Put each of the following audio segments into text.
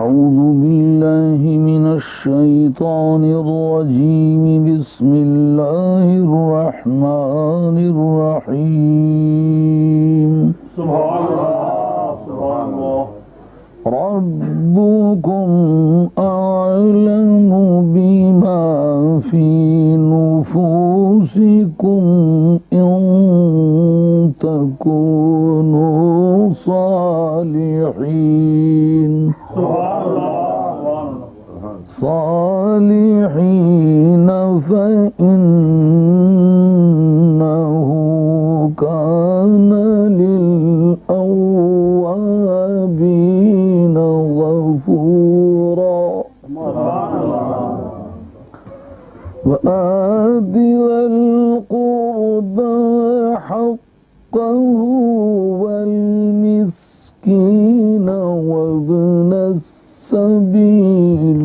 أعوذ بالله من الشيطان الرجيم بسم الله الرحمن الرحيم سبحان الله سبحان الله ربكم أعلم بما في نفوسكم إن تكونوا صالحين فإنه كان للأوابين غفورا وآت ذا القربى حقه والمسكين وابن السبيل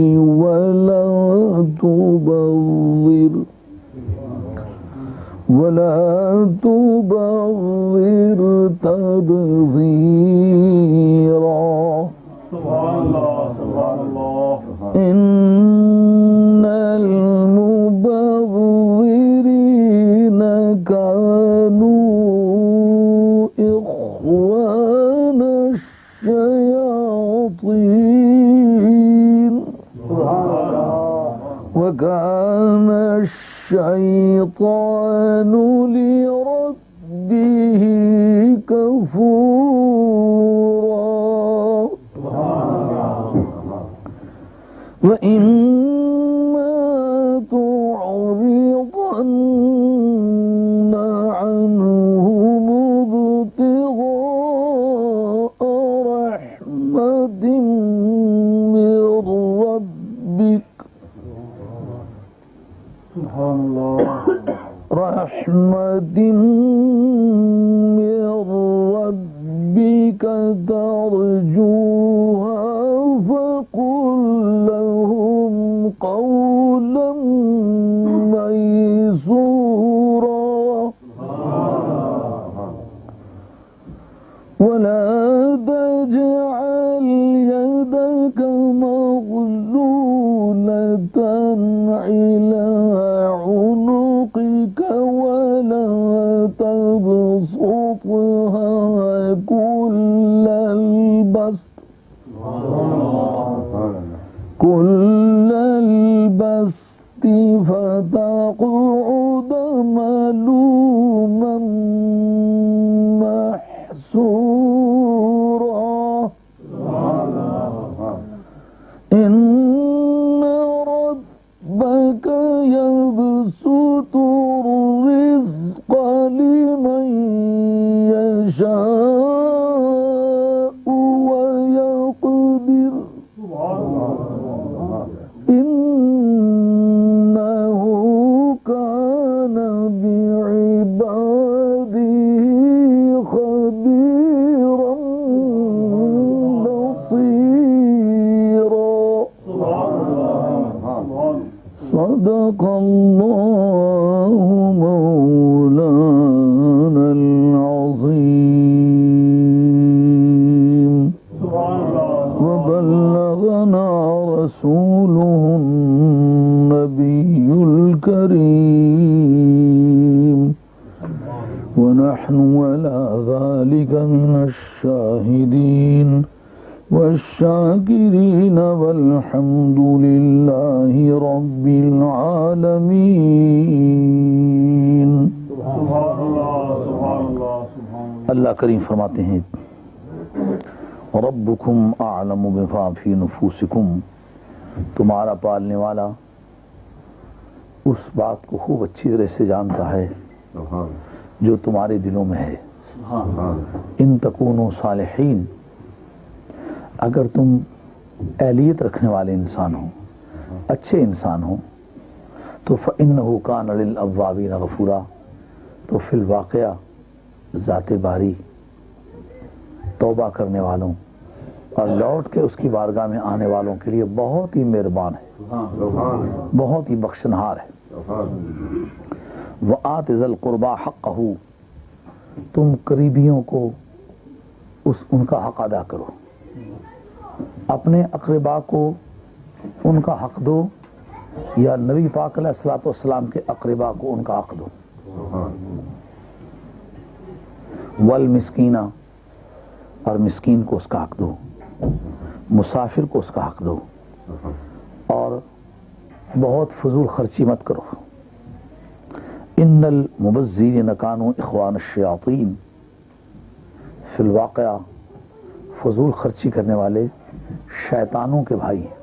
ولا تبذر تبذيرا سبحان الله سبحان الله إن المبذرين كانوا إخوان الشياطين وكان الشيطان لربه كفورا وإما تعرضن عنهم ابتغاء رحمة من ربك سبحان الله رحمة من ربك ترجوها فقل لهم قولا ميسورا ولا تجعل يدك مغلولة إلى عنقك ولا تبسطها كل البسط فتقعد ملوما محسورا إن ربك يبسط الرزق لمن يشاء ويقدر إنه كان بعباده خبيرا بصيرا صدق الله مولانا العظيم وبلغنا رسوله النبي الكريم ونحن على ذلك من الشاهدين والشاكرين والحمد لله رب العالمين سبحان الله سبحان الله سبحان الله اللہ کریم فرماتے ہیں ربکم اعلم بما فی نفوسکم تمہارا پالنے والا اس بات کو خوب اچھی طرح سے جانتا ہے جو تمہارے دلوں میں ہے ان تکونوا صالحین اگر تم اہلیت رکھنے والے انسان ہو اچھے انسان ہو تو فإنہ کان للأوابین غفورا تو فی الواقعہ ذات باری توبہ کرنے والوں اور لوٹ کے اس کی بارگاہ میں آنے والوں کے لیے بہت ہی مہربان ہے بہت ہی بخشنہار ہے وآت ذی القربى حقہ تم قریبیوں کو ان کا حق ادا کرو اپنے اقربا کو ان کا حق دو یا نبی پاک علیہ الصلوۃ والسلام کے اقربا کو ان کا حق دو. والمسکینہ، اور مسکین کو اس کا حق دو، مسافر کو اس کا حق دو، اور بہت فضول خرچی مت کرو. ان المبذرین کانوا اخوان الشیاطین، فی الواقعہ فضول خرچی کرنے والے شیطانوں کے بھائی ہیں.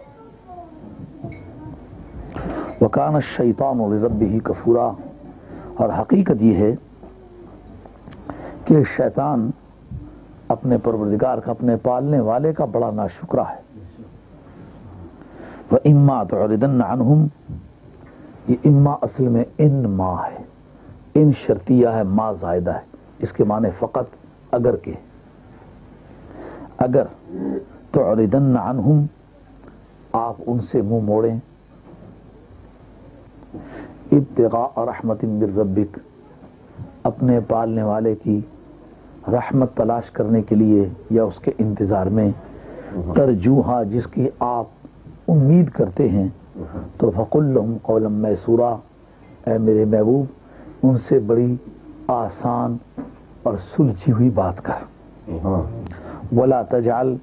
وکان الشیطان لربہ کفورا، اور حقیقت یہ ہے کہ شیطان اپنے پروردگار کا، اپنے پالنے والے کا بڑا ناشکرا ہے. وَإِمَّا تُعْرِضَنَّ عَنْهُمْ، یہ اما اصل میں ان ما ہے، ان شرطیہ ہے، ما زائدہ ہے. اس کے معنی فقط اگر کے، اگر تعرضن عنہم، آپ ان سے منہ موڑیں، ابتغاء رحمت من ربک، اپنے پالنے والے کی رحمت تلاش کرنے کے لیے یا اس کے انتظار میں، ترجوہا، جس کی آپ امید کرتے ہیں، تو فقل لهم قولا میسورا، اے میرے محبوب ان سے بڑی آسان اور سلجھی ہوئی بات کر. ولا تجعل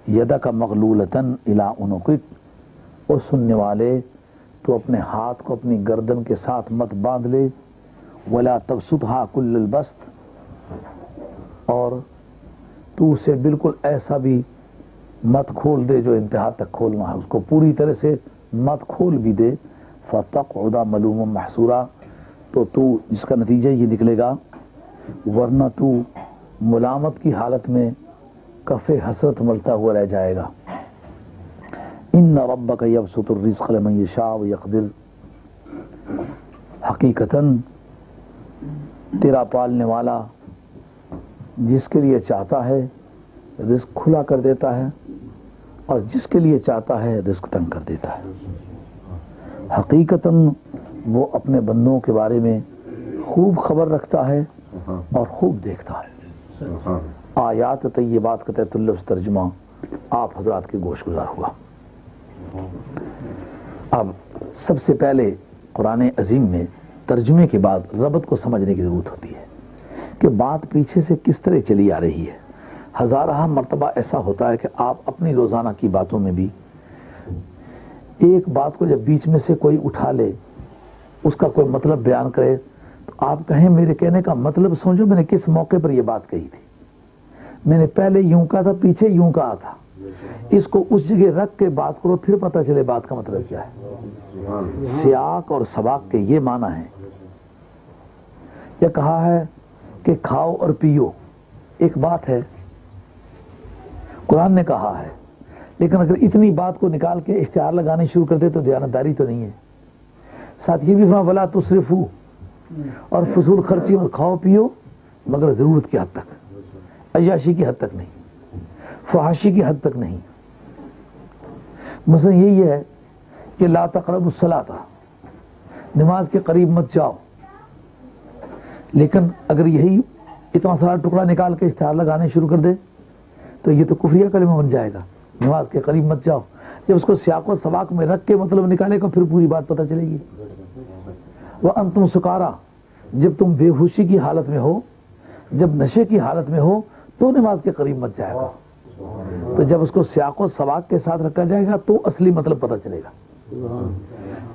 یدک مغلولۃ الی عنقک، اور سننے والے تو اپنے ہاتھ کو اپنی گردن کے ساتھ مت باندھ لے. ولا تبسطھا کل البسط، اور تو اسے بالکل ایسا بھی مت کھول دے جو انتہا تک کھولنا ہے، اس کو پوری طرح سے مت کھول بھی دے. فتقعد ملوما محسورا، تو جس کا نتیجہ یہ نکلے گا، ورنہ تو ملامت کی حالت میں کف حسرت ملتا ہوا رہ جائے گا. ان ربک یبسط الرزق لمن یشاء ویقدر، حقیقتاً تیرا پالنے والا جس کے لیے چاہتا ہے رزق کھلا کر دیتا ہے، اور جس کے لیے چاہتا ہے رزق تنگ کر دیتا ہے. حقیقتاً وہ اپنے بندوں کے بارے میں خوب خبر رکھتا ہے اور خوب دیکھتا ہے. آیات طیبات کا تحت اللفظ ترجمہ آپ حضرات کے گوش گزار ہوا. اب سب سے پہلے قرآن عظیم میں ترجمے کے بعد ربط کو سمجھنے کی ضرورت ہوتی ہے کہ بات پیچھے سے کس طرح چلی آ رہی ہے. ہزارہ مرتبہ ایسا ہوتا ہے کہ آپ اپنی روزانہ کی باتوں میں بھی ایک بات کو جب بیچ میں سے کوئی اٹھا لے، اس کا کوئی مطلب بیان کرے، تو آپ کہیں میرے کہنے کا مطلب سمجھو میں نے کس موقع پر یہ بات کہی تھی، میں نے پہلے یوں کہا تھا، پیچھے یوں کہا تھا. اس کو اس جگہ رکھ کے بات کرو، پھر پتہ چلے بات کا مطلب کیا ہے. سیاق اور سباق کے یہ معنی ہے. یہ کہا ہے کہ کھاؤ اور پیو، ایک بات ہے، قرآن نے کہا ہے، لیکن اگر اتنی بات کو نکال کے اشتہار لگانے شروع کر دے تو دیانتداری تو نہیں ہے. ساتھ یہ بھی فرمایا ولا تسرفو، اور فضول خرچی مت، کھاؤ پیو مگر ضرورت کی حد تک، عیاشی کی حد تک نہیں، فحاشی کی حد تک نہیں. مثلا یہی ہے کہ لا تقربوا الصلاۃ، نماز کے قریب مت جاؤ، لیکن اگر یہی اتنا سارا ٹکڑا نکال کے اشتہار لگانے شروع کر دے تو یہ تو کفریہ کلمہ بن جائے گا. نماز کے قریب مت جاؤ، جب اس کو سیاق و سباق میں رکھ کے مطلب نکالے گا پھر پوری بات پتہ چلے گی. وَأَنْتُمْ سُكَارَىٰ، جب تم بے ہوشی کی حالت میں ہو، جب نشے کی حالت میں ہو تو نماز کے قریب مت جائے گا. تو جب اس کو سیاق و سباق کے ساتھ رکھا جائے گا تو اصلی مطلب پتہ چلے گا.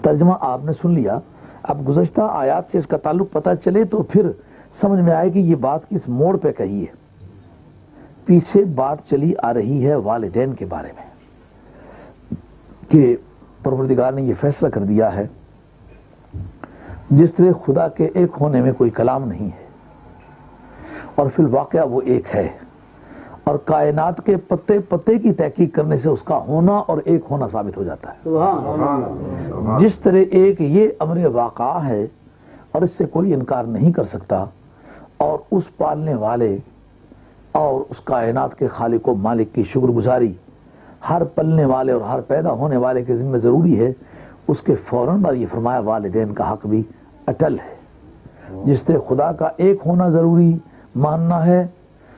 ترجمہ آپ نے سن لیا، اب گزشتہ آیات سے اس کا تعلق پتہ چلے تو پھر سمجھ میں آئے کہ یہ بات کس موڑ پہ کہی ہے. پیچھے بات چلی آ رہی ہے والدین کے بارے میں کہ پروردگار نے یہ فیصلہ کر دیا ہے جس طرح خدا کے ایک ہونے میں کوئی کلام نہیں ہے اور فی الواقعہ وہ ایک ہے، اور کائنات کے پتے پتے کی تحقیق کرنے سے اس کا ہونا اور ایک ہونا ثابت ہو جاتا ہے. جس طرح ایک یہ امر واقع ہے اور اس سے کوئی انکار نہیں کر سکتا، اور اس پالنے والے اور اس کائنات کے خالق و مالک کی شکر گزاری ہر پلنے والے اور ہر پیدا ہونے والے کے ذمہ ضروری ہے، اس کے فوراً بعد یہ فرمایا والدین کا حق بھی اٹل ہے. جس طرح خدا کا ایک ہونا ضروری ماننا ہے،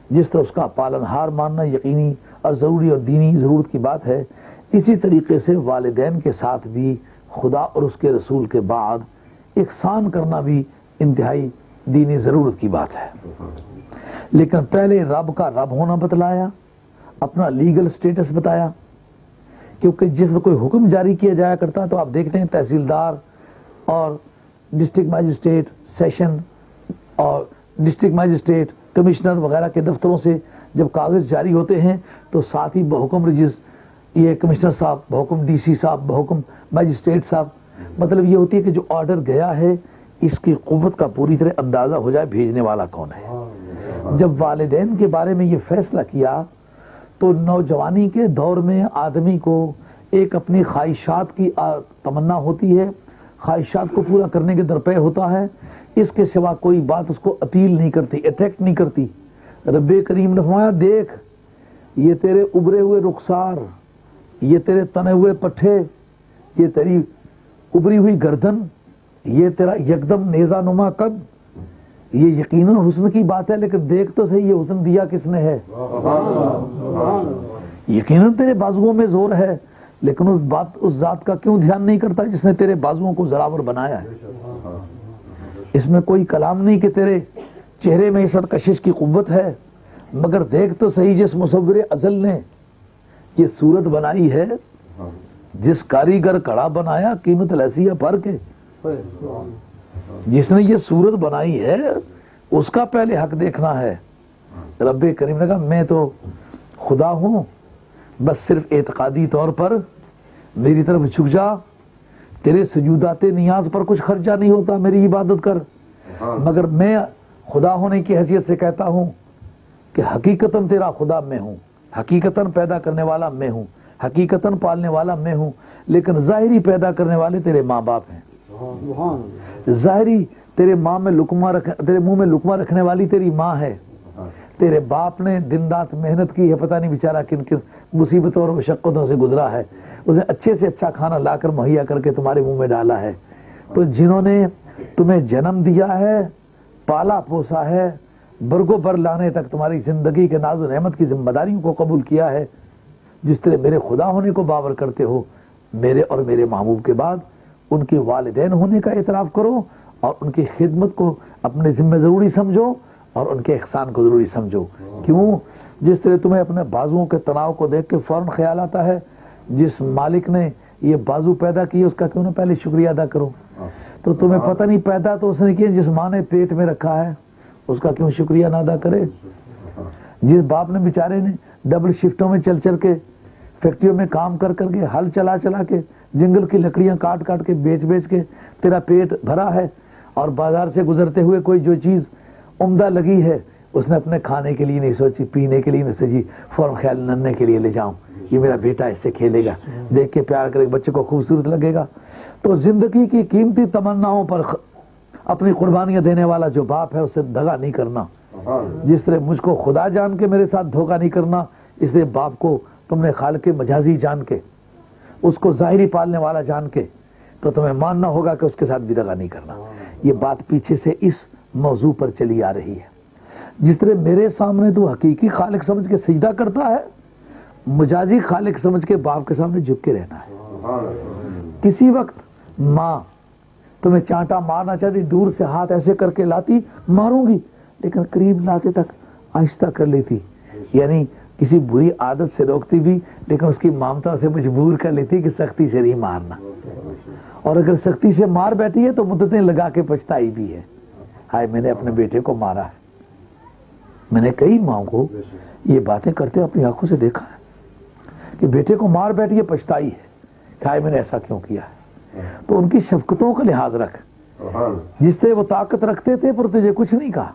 جس طرح اس کا پالن ہار ماننا یقینی اور ضروری اور دینی ضرورت کی بات ہے، اسی طریقے سے والدین کے ساتھ بھی خدا اور اس کے رسول کے بعد احسان کرنا بھی انتہائی دینی ضرورت کی بات ہے۔ لیکن پہلے رب کا رب ہونا بتلایا، اپنا لیگل سٹیٹس بتایا، کیونکہ جس میں کوئی حکم جاری کیا جایا کرتا ہے تو آپ دیکھتے ہیں تحصیلدار اور ڈسٹرکٹ مجسٹریٹ، سیشن اور ڈسٹرکٹ مجسٹریٹ، کمشنر وغیرہ کے دفتروں سے جب کاغذ جاری ہوتے ہیں تو ساتھ ہی بحکم رجسٹر یہ کمشنر صاحب، بحکم ڈی سی صاحب، بحکم مجسٹریٹ صاحب، مطلب یہ ہوتی ہے کہ جو آرڈر گیا ہے اس کی قوت کا پوری طرح اندازہ ہو جائے بھیجنے والا کون ہے۔ جب والدین کے بارے میں یہ فیصلہ کیا تو نوجوانی کے دور میں آدمی کو ایک اپنی خواہشات کی تمنا ہوتی ہے، خواہشات کو پورا کرنے کے درپے ہوتا ہے، اس کے سوا کوئی بات اس کو اپیل نہیں کرتی، اٹریکٹ نہیں کرتی۔ رب کریم نے فرمایا دیکھ یہ تیرے ابرے ہوئے رخسار، یہ تیرے تنے ہوئے پٹھے، یہ تیری ابری ہوئی گردن، یہ تیرا یکدم نیزہ نما قد، یہ یقیناً حسن کی بات ہے، لیکن دیکھ تو صحیح یہ حسن دیا کس نے ہے؟ یقیناً تیرے بازوؤں میں زور ہے، لیکن اس ذات کا کیوں دھیان نہیں کرتا جس نے تیرے بازوؤں کو زراور بنایا ہے؟ اس میں کوئی کلام نہیں کہ تیرے چہرے میں سرکشش کی قوت ہے، مگر دیکھ تو صحیح جس مصور ازل نے یہ صورت بنائی ہے، جس کاریگر کڑا بنایا قیمت لیسیا پر کے، جس نے یہ صورت بنائی ہے اس کا پہلے حق دیکھنا ہے۔ رب کریم نے کہا میں تو خدا ہوں، بس صرف اعتقادی طور پر میری طرف جھک جا، تیرے سجودات نیاز پر کچھ خرچہ نہیں ہوتا، میری عبادت کر، مگر میں خدا ہونے کی حیثیت سے کہتا ہوں کہ حقیقتاً تیرا خدا میں ہوں، حقیقتاً پیدا کرنے والا میں ہوں، حقیقتاً پالنے والا میں ہوں، لیکن ظاہری پیدا کرنے والے تیرے ماں باپ ہیں، ظاہری تیرے منہ میں لقمہ رکھنے والی تیری ماں ہے، تیرے باپ نے دن رات محنت کی ہے، پتہ نہیں بیچارہ کن کن مصیبتوں اور مشقتوں سے گزرا ہے، اس نے اچھے سے اچھا کھانا لا کر مہیا کر کے تمہارے منہ میں ڈالا ہے۔ تو جنہوں نے تمہیں جنم دیا ہے، پالا پوسا ہے، برگو بر لانے تک تمہاری زندگی کے ناز و نعمت کی ذمہ داریوں کو قبول کیا ہے، جس طرح میرے خدا ہونے کو باور کرتے ہو، میرے اور میرے محبوب کے بعد ان کے والدین ہونے کا اعتراف کرو اور ان کی خدمت کو اپنے ذمہ ضروری سمجھو اور ان کے احسان کو ضروری سمجھو۔ کیوں؟ جس طرح تمہیں اپنے بازوؤں کے تناؤ کو دیکھ کے فوراً خیال آتا ہے جس مالک نے یہ بازو پیدا کیے اس کا کیوں نہ پہلے شکریہ ادا کرو، تو تمہیں پتہ نہیں پیدا تو اس نے کیا جس ماں نے پیٹ میں رکھا ہے اس کا کیوں شکریہ نہ ادا کرے؟ جس باپ نے بیچارے نے ڈبل شفٹوں میں چل چل کے فیکٹریوں میں کام کر کر کے ہل چلا چلا کے جنگل کی لکڑیاں کاٹ کاٹ کے بیچ بیچ کے تیرا پیٹ بھرا ہے، اور بازار سے گزرتے ہوئے کوئی جو چیز عمدہ لگی ہے اس نے اپنے کھانے کے لیے نہیں سوچی، پینے کے لیے نہیں سوچی، فوراً خیال ننھے کے لیے لے جاؤں، یہ میرا بیٹا اس سے کھیلے گا، دیکھ کے پیار کرے، بچے کو خوبصورت لگے گا۔ تو زندگی کی قیمتی تمناؤں پر اپنی قربانیاں دینے والا جو باپ ہے اسے دغا نہیں کرنا، جس طرح مجھ کو خدا جان کے میرے ساتھ دھوکہ نہیں کرنا، اس لیے باپ کو تم نے خالق مجازی جان کے، اس کو ظاہری پالنے والا جان کے، تو تمہیں ماننا ہوگا کہ اس کے ساتھ بھی دغا نہیں کرنا۔ یہ بات پیچھے سے اس موضوع پر چلی آ رہی ہے۔ جس طرح میرے سامنے تو حقیقی خالق سمجھ کے سجدہ کرتا ہے، مجازی خالق سمجھ کے باپ کے سامنے جھک کے رہنا ہے۔ کسی وقت ماں تمہیں چانٹا مارنا چاہتی، دور سے ہاتھ ایسے کر کے لاتی ماروں گی، لیکن قریب لاتے تک آہستہ کر لیتی، یعنی کسی بری عادت سے روکتی بھی، لیکن اس کی مامتا سے مجبور کر لیتی کہ سختی سے نہیں مارنا، اور اگر سختی سے مار بیٹھی ہے تو مدتیں لگا کے پچھتائی بھی ہے، ہائے میں نے اپنے بیٹے کو مارا ہے۔ میں نے کئی ماں کو یہ باتیں کرتے اپنی آنکھوں سے دیکھا ہے کہ بیٹے کو مار بیٹھی ہے، پچھتائی ہے کہ ہائے میں نے ایسا کیوں کیا ہے۔ تو ان کی شفقتوں کا لحاظ رکھ، جس طرح وہ طاقت رکھتے تھے پر تجھے کچھ نہیں کہا،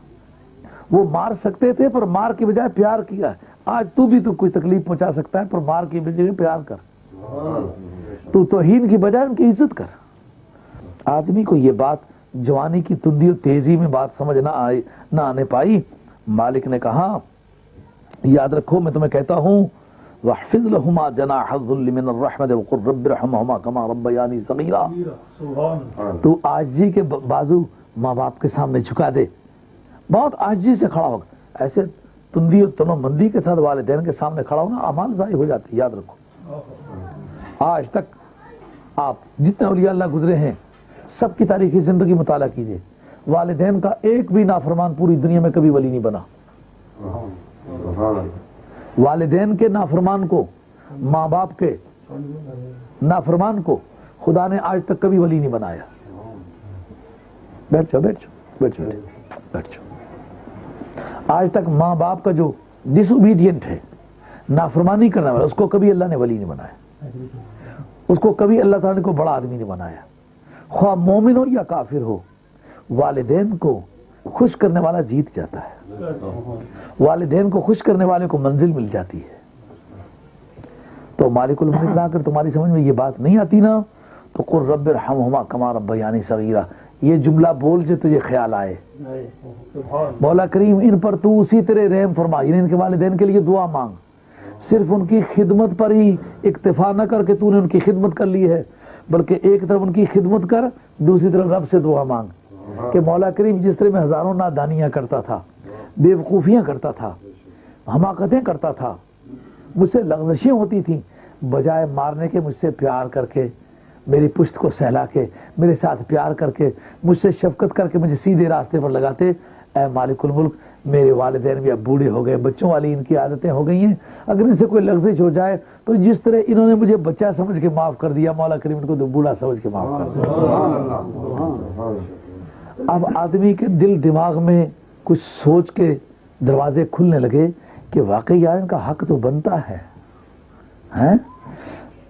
وہ مار سکتے تھے پر مار کی بجائے پیار کیا، آج تو بھی تو کوئی تکلیف پہنچا سکتا ہے پر مار کی بجائے پیار کر، تو توہین کی بجائے ان کی عزت کر۔ آدمی کو یہ بات جوانی کی تندی اور تیزی میں بات سمجھ نہ آنے پائی، مالک نے کہا یاد رکھو میں تمہیں کہتا ہوں وَاحْفِظْ لَهُمَا جَنَاحَ الذُّلِّ مِنَ الرَّحْمَةِ وَقُلْ رَبِّ ارْحَمْهُمَا كَمَا رَبَّيَانِي صَغِيرًا۔ تو عاجزی کے بازو ماں باپ کے سامنے جھکا دے، بہت عاجزی سے کھڑا ہوگا، ایسے تندی اور تنومندی کے ساتھ والدین کے سامنے کھڑا ہونا اعمال ضائع ہو جاتی ہے، یاد رکھو۔ آج تک آپ جتنے اولیاء اللہ گزرے ہیں سب کی تاریخی زندگی مطالعہ کیجئے، والدین کا ایک بھی نافرمان پوری دنیا میں کبھی ولی نہیں بنا۔ والدین کے نافرمان کو، ماں باپ کے نافرمان کو خدا نے آج تک کبھی ولی نہیں بنایا۔ بیٹھ جاؤ بیٹھ جاؤ بیٹھ جاؤ بیٹھ جاؤ۔ آج تک ماں باپ کا جو ڈس اوبیڈینٹ ہے، نافرمانی کرنے والا، اس کو کبھی اللہ نے ولی نہیں بنایا، اس کو کبھی اللہ تعالیٰ نے کوئی بڑا آدمی نہیں بنایا۔ خواہ مومن ہو یا کافر ہو، والدین کو خوش کرنے والا جیت جاتا ہے، والدین کو خوش کرنے والے کو منزل مل جاتی ہے۔ تو مالک الملک لا کر تمہاری سمجھ میں یہ بات نہیں آتی نا، تو قل رب ارحمہما کما ربیانی صغیرہ، یہ جملہ بول جو تجھے خیال آئے، مولا کریم ان پر تو اسی طرح رحم فرما، یعنی ان کے والدین کے لیے دعا مانگ، صرف ان کی خدمت پر ہی اکتفا نہ کر کے تو نے ان کی خدمت کر لی ہے، بلکہ ایک طرف ان کی خدمت کر، دوسری طرف رب سے دعا مانگ کہ مولا کریم جس طرح میں ہزاروں نادانیاں کرتا تھا، بے وقوفیاں کرتا تھا، حماقتیں کرتا تھا، مجھ سے لغزشیں ہوتی تھیں، بجائے مارنے کے مجھ سے پیار کر کے، میری پشت کو سہلا کے، میرے ساتھ پیار کر کے، مجھ سے شفقت کر کے مجھے سیدھے راستے پر لگاتے۔ اے مالک الملک، میرے والدین بھی اب بوڑھے ہو گئے، بچوں والی ان کی عادتیں ہو گئی ہیں، اگر ان سے کوئی لغزش ہو جائے تو جس طرح انہوں نے مجھے بچہ سمجھ کے معاف کر دیا، مولا کریم ان کو تو بوڑھا سمجھ کے معاف کر دیا۔ اب آدمی کے دل دماغ میں کچھ سوچ کے دروازے کھلنے لگے کہ واقعی یار ان کا حق تو بنتا ہے،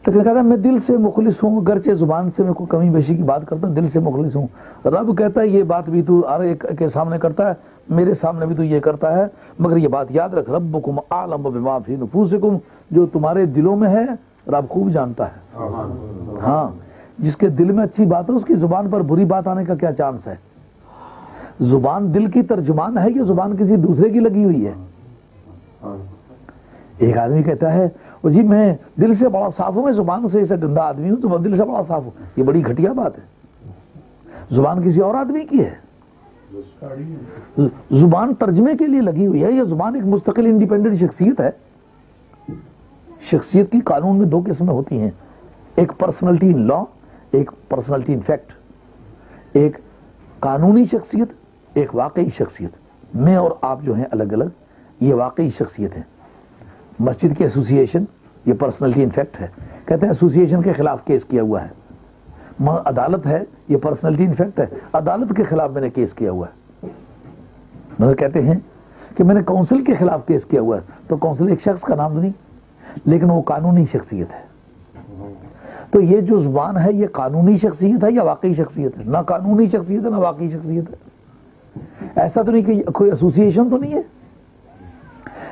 لیکن کہتا ہے میں دل سے مخلص ہوں، گرچہ زبان سے میں کوئی کمی بیشی کی بات کرتا ہوں، دل سے مخلص ہوں۔ رب کہتا ہے یہ بات بھی تو ہر ایک کے سامنے کرتا ہے، میرے سامنے بھی تو یہ کرتا ہے، مگر یہ بات یاد رکھ، ربکم اعلم بما فی نفوسکم، جو تمہارے دلوں میں ہے رب خوب جانتا ہے۔ ہاں، جس کے دل میں اچھی بات ہے اس کی زبان پر بری بات آنے کا کیا چانس ہے؟ زبان دل کی ترجمان ہے یا زبان کسی دوسرے کی لگی ہوئی ہے؟ ایک آدمی کہتا ہے جی میں دل سے بڑا صاف ہوں، میں زبان سے اسے گندا آدمی ہوں، تو میں دل سے بڑا صاف ہوں، یہ بڑی گھٹیا بات ہے۔ زبان کسی اور آدمی کی ہے، زبان ترجمے کے لیے لگی ہوئی ہے، یہ زبان ایک مستقل انڈیپینڈنٹ شخصیت ہے۔ شخصیت کی قانون میں دو قسمیں ہوتی ہیں، ایک پرسنلٹی ان لا، ایک پرسنلٹی ان فیکٹ، ایک قانونی شخصیت، ایک واقعی شخصیت۔ میں اور آپ جو ہیں الگ الگ، یہ واقعی شخصیت ہے۔ مسجد کی ایسوسییشن یہ پرسنلٹی ان فیکٹ ہے، کہتے ہیں ایسوسییشن کے خلاف کیس کیا ہوا ہے۔ عدالت ہے یہ پرسنلٹی ان فیکٹ ہے، عدالت کے خلاف میں نے کیس کیا ہوا ہے۔ مگر کہتے ہیں کہ میں نے کونسل کے خلاف کیس کیا ہوا ہے، تو کونسل ایک شخص کا نام نہیں، لیکن وہ قانونی شخصیت ہے۔ تو یہ جو زبان ہے یہ قانونی شخصیت ہے یا واقعی شخصیت ہے؟ نہ قانونی شخصیت ہے نہ واقعی شخصیت ہے۔ ایسا تو نہیں کہ کوئی ایسوسییشن تو نہیں ہے،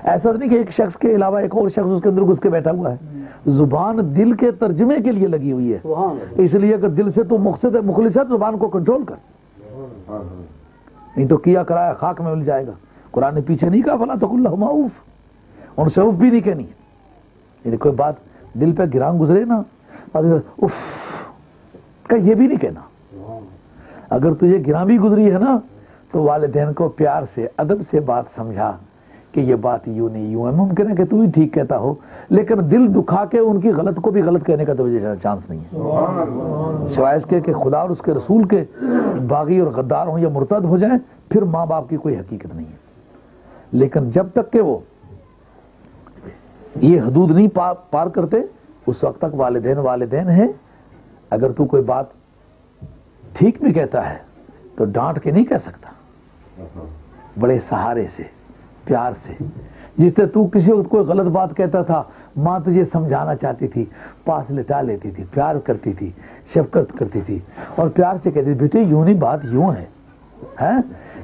ایسا تو نہیں کہ ایک شخص کے علاوہ ایک اور شخص اس کے اندر گھس کے بیٹھا ہوا ہے۔ زبان دل کے ترجمے کے لیے لگی ہوئی ہے، اس لیے اگر دل سے تو مقصد ہے مخلص ہے، زبان کو کنٹرول کر، نہیں تو کیا کرایا خاک میں مل جائے گا۔ قرآن نے پیچھے نہیں کہا فلا تقل لہما اوف، ان سے اوف بھی نہیں کہنی، یعنی کوئی بات دل پہ گراں گزرے نا اف کا یہ بھی نہیں کہنا۔ اگر تجھے گراں بھی گزری ہے نا تو والدین کو پیار سے ادب سے بات سمجھا کہ یہ بات یوں نہیں یوں ہے، ممکن ہے کہ تو بھی ٹھیک کہتا ہو، لیکن دل دکھا کے ان کی غلط کو بھی غلط کہنے کا تو چانس نہیں ہے، سوائے اس کے کہ خدا اور اس کے رسول کے باغی اور غدار ہوں یا مرتد ہو جائیں، پھر ماں باپ کی کوئی حقیقت نہیں ہے۔ لیکن جب تک کہ وہ یہ حدود نہیں پار کرتے اس وقت تک والدین ہیں۔ اگر تو کوئی بات ٹھیک بھی کہتا ہے تو ڈانٹ کے نہیں کہہ سکتا، بڑے سہارے سے، پیار سے۔ جس طرح تو کسی وقت کوئی غلط بات کہتا تھا، ماں تجھے سمجھانا چاہتی تھی، پاس لٹا لیتی تھی، پیار کرتی تھی، شفقت کرتی تھی اور پیار سے کہتی تھی بیٹے یوں نہیں، بات یوں ہے۔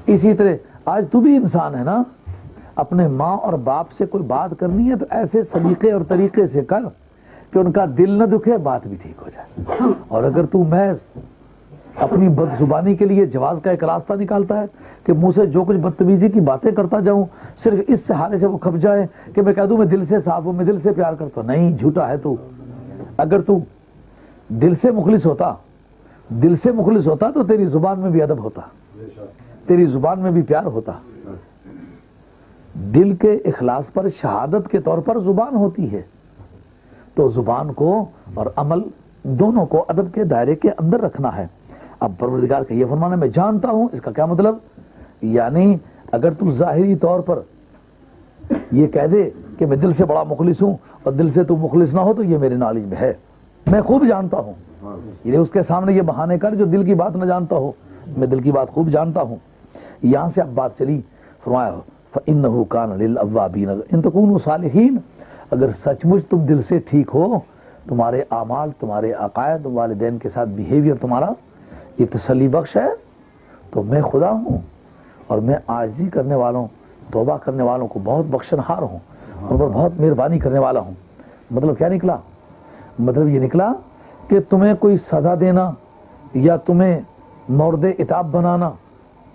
اسی طرح آج تو بھی انسان ہے نا، اپنے ماں اور باپ سے کوئی بات کرنی ہے تو ایسے سلیقے اور طریقے سے کر کہ ان کا دل نہ دکھے، بات بھی ٹھیک ہو جائے۔ اور اگر تو محض اپنی بد زبانی کے لیے جواز کا ایک راستہ نکالتا ہے کہ منہ سے جو کچھ بدتمیزی کی باتیں کرتا جاؤں، صرف اس سہارے سے وہ کھپ جائے کہ میں کہہ دوں میں دل سے صاف ہوں، میں دل سے پیار کرتا ہوں، نہیں، جھوٹا ہے تو۔ اگر تو دل سے مخلص ہوتا تو تیری زبان میں بھی ادب ہوتا، تیری زبان میں بھی پیار ہوتا۔ دل کے اخلاص پر شہادت کے طور پر زبان ہوتی ہے، تو زبان کو اور عمل دونوں کو ادب کے دائرے کے اندر رکھنا ہے۔ اب پروردگار کا یہ فرمانا میں جانتا ہوں، اس کا کیا مطلب؟ یعنی اگر تو ظاہری طور پر یہ کہہ دے کہ میں دل سے بڑا مخلص ہوں اور دل سے تو مخلص نہ ہو، تو یہ میرے نالج میں ہے، میں خوب جانتا ہوں۔ یہ اس کے سامنے یہ بہانے کر جو دل کی بات نہ جانتا ہو، میں دل کی بات خوب جانتا ہوں۔ یہاں سے اب بات چلی، فرمایا فَإِنَّهُ كَانَ لِلْأَوَّابِينَ إِن تَكُونُوا صَالِحِينَ، اگر سچ مچ تم دل سے ٹھیک ہو، تمہارے اعمال، تمہارے عقائد، والدین کے ساتھ بیہیویئر تمہارا یہ تسلی بخش ہے، تو میں خدا ہوں اور میں عاجزی کرنے والوں، توبہ کرنے والوں کو بہت بخشنہار ہوں اور بہت مہربانی کرنے والا ہوں۔ مطلب کیا نکلا؟ مطلب یہ نکلا کہ تمہیں کوئی سزا دینا یا تمہیں مورد عتاب بنانا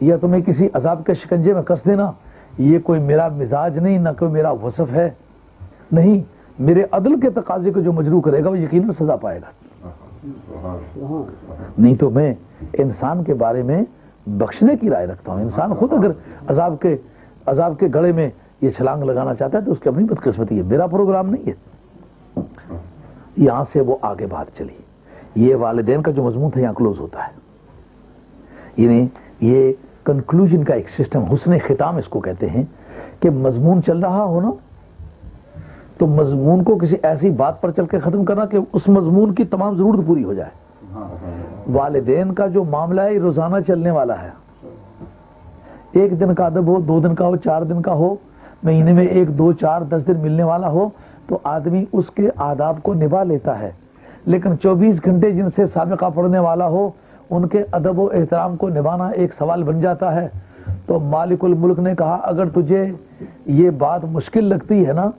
یا تمہیں کسی عذاب کے شکنجے میں کس دینا، یہ کوئی میرا مزاج نہیں، نہ کوئی میرا وصف ہے، نہیں، میرے عدل کے تقاضے کو جو مجروح کرے گا وہ یقیناً سزا پائے گا۔ نہیں تو میں انسان کے بارے میں بخشنے کی رائے رکھتا ہوں۔ انسان خود اگر عذاب کے گڑھے میں یہ چھلانگ لگانا چاہتا ہے تو اس کی اپنی بدقسمتی ہے، میرا پروگرام نہیں ہے۔ یہاں سے وہ آگے بات چلی، یہ والدین کا جو مضمون تھا یہاں کلوز ہوتا ہے، یعنی یہ کنکلوژن کا ایک سسٹم، حسن ختام اس کو کہتے ہیں، کہ مضمون چل رہا ہو نا تو مضمون کو کسی ایسی بات پر چل کے ختم کرنا کہ اس مضمون کی تمام ضرورت پوری ہو جائے۔ والدین کا جو معاملہ ہے یہ روزانہ چلنے والا ہے، ایک دن کا ادب ہو، 2 دن کا ہو، 4 دن کا ہو، مہینے میں 1 2 4 10 دن ملنے والا ہو، تو آدمی اس کے آداب کو نبھا لیتا ہے۔ لیکن 24 گھنٹے جن سے سابقہ پڑھنے والا ہو ان کے ادب و احترام کو نبھانا ایک سوال بن جاتا ہے۔ تو مالک الملک نے کہا اگر تجھے یہ بات مشکل لگتی ہے نا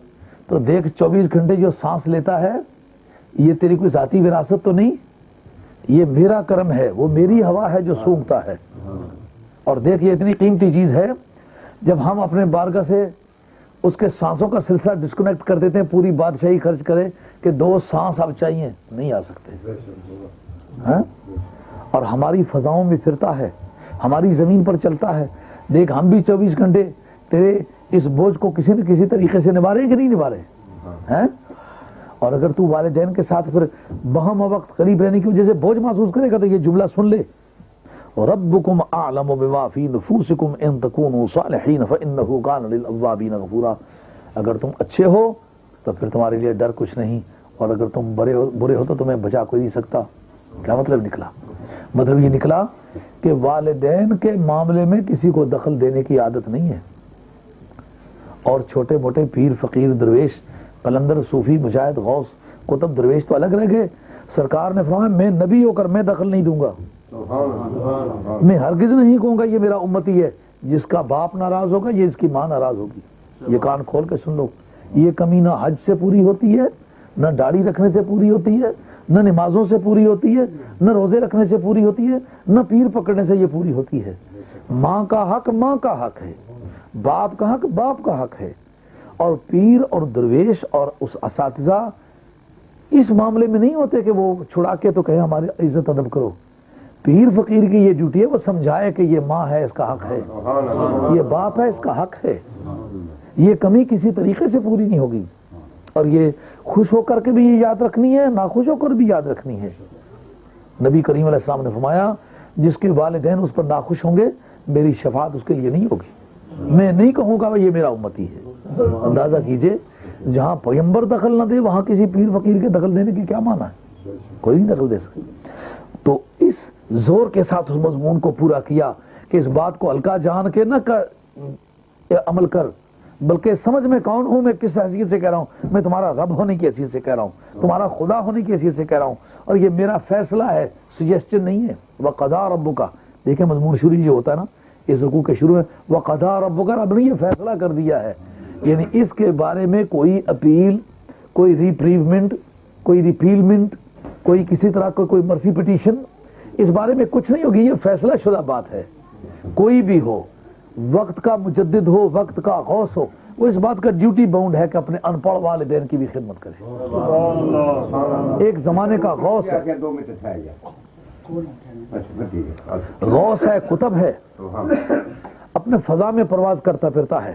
تو دیکھ 24 گھنٹے جو سانس لیتا ہے یہ تیری کوئی ذاتی وراثت تو نہیں، یہ میرا کرم ہے، وہ میری ہوا ہے جو سونگھتا ہے۔ اور دیکھ یہ اتنی قیمتی چیز ہے، جب ہم اپنے بارگاہ سے اس کے سانسوں کا سلسلہ ڈسکنیکٹ کر دیتے ہیں، پوری بادشاہی خرچ کرے کہ 2 سانس اب چاہیے، نہیں آ سکتے، ہاں؟ اور ہماری فضاؤں میں پھرتا ہے، ہماری زمین پر چلتا ہے۔ دیکھ ہم بھی 24 گھنٹے تیرے اس بوجھ کو کسی نہ کسی طریقے سے نبھا رہے ہیں کہ نہیں نبھا رہے ہیں؟ اور اگر تو والدین کے ساتھ پھر بہم وقت قریب رہنے کی وجہ سے بوجھ محسوس کرے گا تو یہ جملہ سن لے، ربکم اعلم بما فی نفوسکم ان تکونوا صالحین فانہ کان للأوابین غفورا، اگر تم اچھے ہو تو پھر تمہارے لیے ڈر کچھ نہیں، اور اگر تم برے ہو تو تمہیں بچا کوئی نہیں سکتا۔ کیا مطلب نکلا؟ مطلب یہ نکلا کہ والدین کے معاملے میں کسی کو دخل دینے کی عادت نہیں ہے، اور چھوٹے موٹے پیر فقیر درویش قلندر صوفی مجاہد غوث قطب درویش تو الگ رہ گئے۔ سرکار نے فرمایا میں نبی ہو کر میں دخل نہیں دوں گا، میں ہرگز نہیں کہوں گا یہ میرا امتی ہے، جس کا باپ ناراض ہوگا یہ اس کی ماں ناراض ہوگی۔ یہ کان کھول کے سن لو، یہ کمی نہ حج سے پوری ہوتی ہے، نہ داڑھی رکھنے سے پوری ہوتی ہے، نہ نمازوں سے پوری ہوتی ہے، نہ روزے رکھنے سے پوری ہوتی ہے، نہ پیر پکڑنے سے یہ پوری ہوتی ہے۔ ماں کا حق ماں کا حق ہے، باپ کا حق باپ کا حق ہے، اور پیر اور درویش اور اس اساتذہ اس معاملے میں نہیں ہوتے کہ وہ چھڑا کے تو کہے ہماری عزت ادب کرو۔ پیر فقیر کی یہ ڈیوٹی ہے وہ سمجھائے کہ یہ ماں ہے اس کا حق ہے، یہ باپ ہے اس کا حق ہے، یہ کمی کسی طریقے سے پوری نہیں ہوگی، اور یہ خوش ہو کر کے بھی یہ یاد رکھنی ہے، ناخوش ہو کر بھی یاد رکھنی ہے۔ نبی کریم علیہ السلام نے فرمایا جس کے والدین اس پر ناخوش ہوں گے میری شفاعت اس کے لیے نہیں ہوگی، میں نہیں کہوں گا یہ میرا امتی ہے۔ اندازہ کیجئے جہاں پیغمبر دخل نہ دے وہاں کسی پیر فقیر کے دخل دینے کی کیا معنی ہے؟ کوئی نہیں دخل دے سکتا۔ تو اس زور کے ساتھ اس مضمون کو پورا کیا کہ اس بات کو ہلکا جان کے نہ عمل کر، بلکہ سمجھ میں کون ہوں، میں کس حیثیت سے کہہ رہا ہوں، میں تمہارا رب ہونے کی حیثیت سے کہہ رہا ہوں، تمہارا خدا ہونے کی حیثیت سے کہہ رہا ہوں، اور یہ میرا فیصلہ ہے، سجیسشن نہیں ہے۔ وَقَضَىٰ رَبُّكَ، دیکھیں مضمون شروع جو ہوتا ہے نا اس رکوع کے شروع میں، وَقَضَىٰ رَبُّكَ، رب نے یہ فیصلہ کر دیا ہے، یعنی اس کے بارے میں کوئی اپیل، کوئی ریپریومنٹ، کوئی ریپیلمنٹ، کوئی کسی طرح کا کوئی مرسی پٹیشن اس بارے میں کچھ نہیں ہوگی، یہ فیصلہ شدہ بات ہے۔ کوئی بھی ہو، وقت کا مجدد ہو، وقت کا غوث ہو، وہ اس بات کا ڈیوٹی باؤنڈ ہے کہ اپنے ان پڑھ والدین کی بھی خدمت کرے۔ ایک زمانے کا غوث ہے، غوث ہے، کتب ہے، اپنے فضا میں پرواز کرتا پھرتا ہے،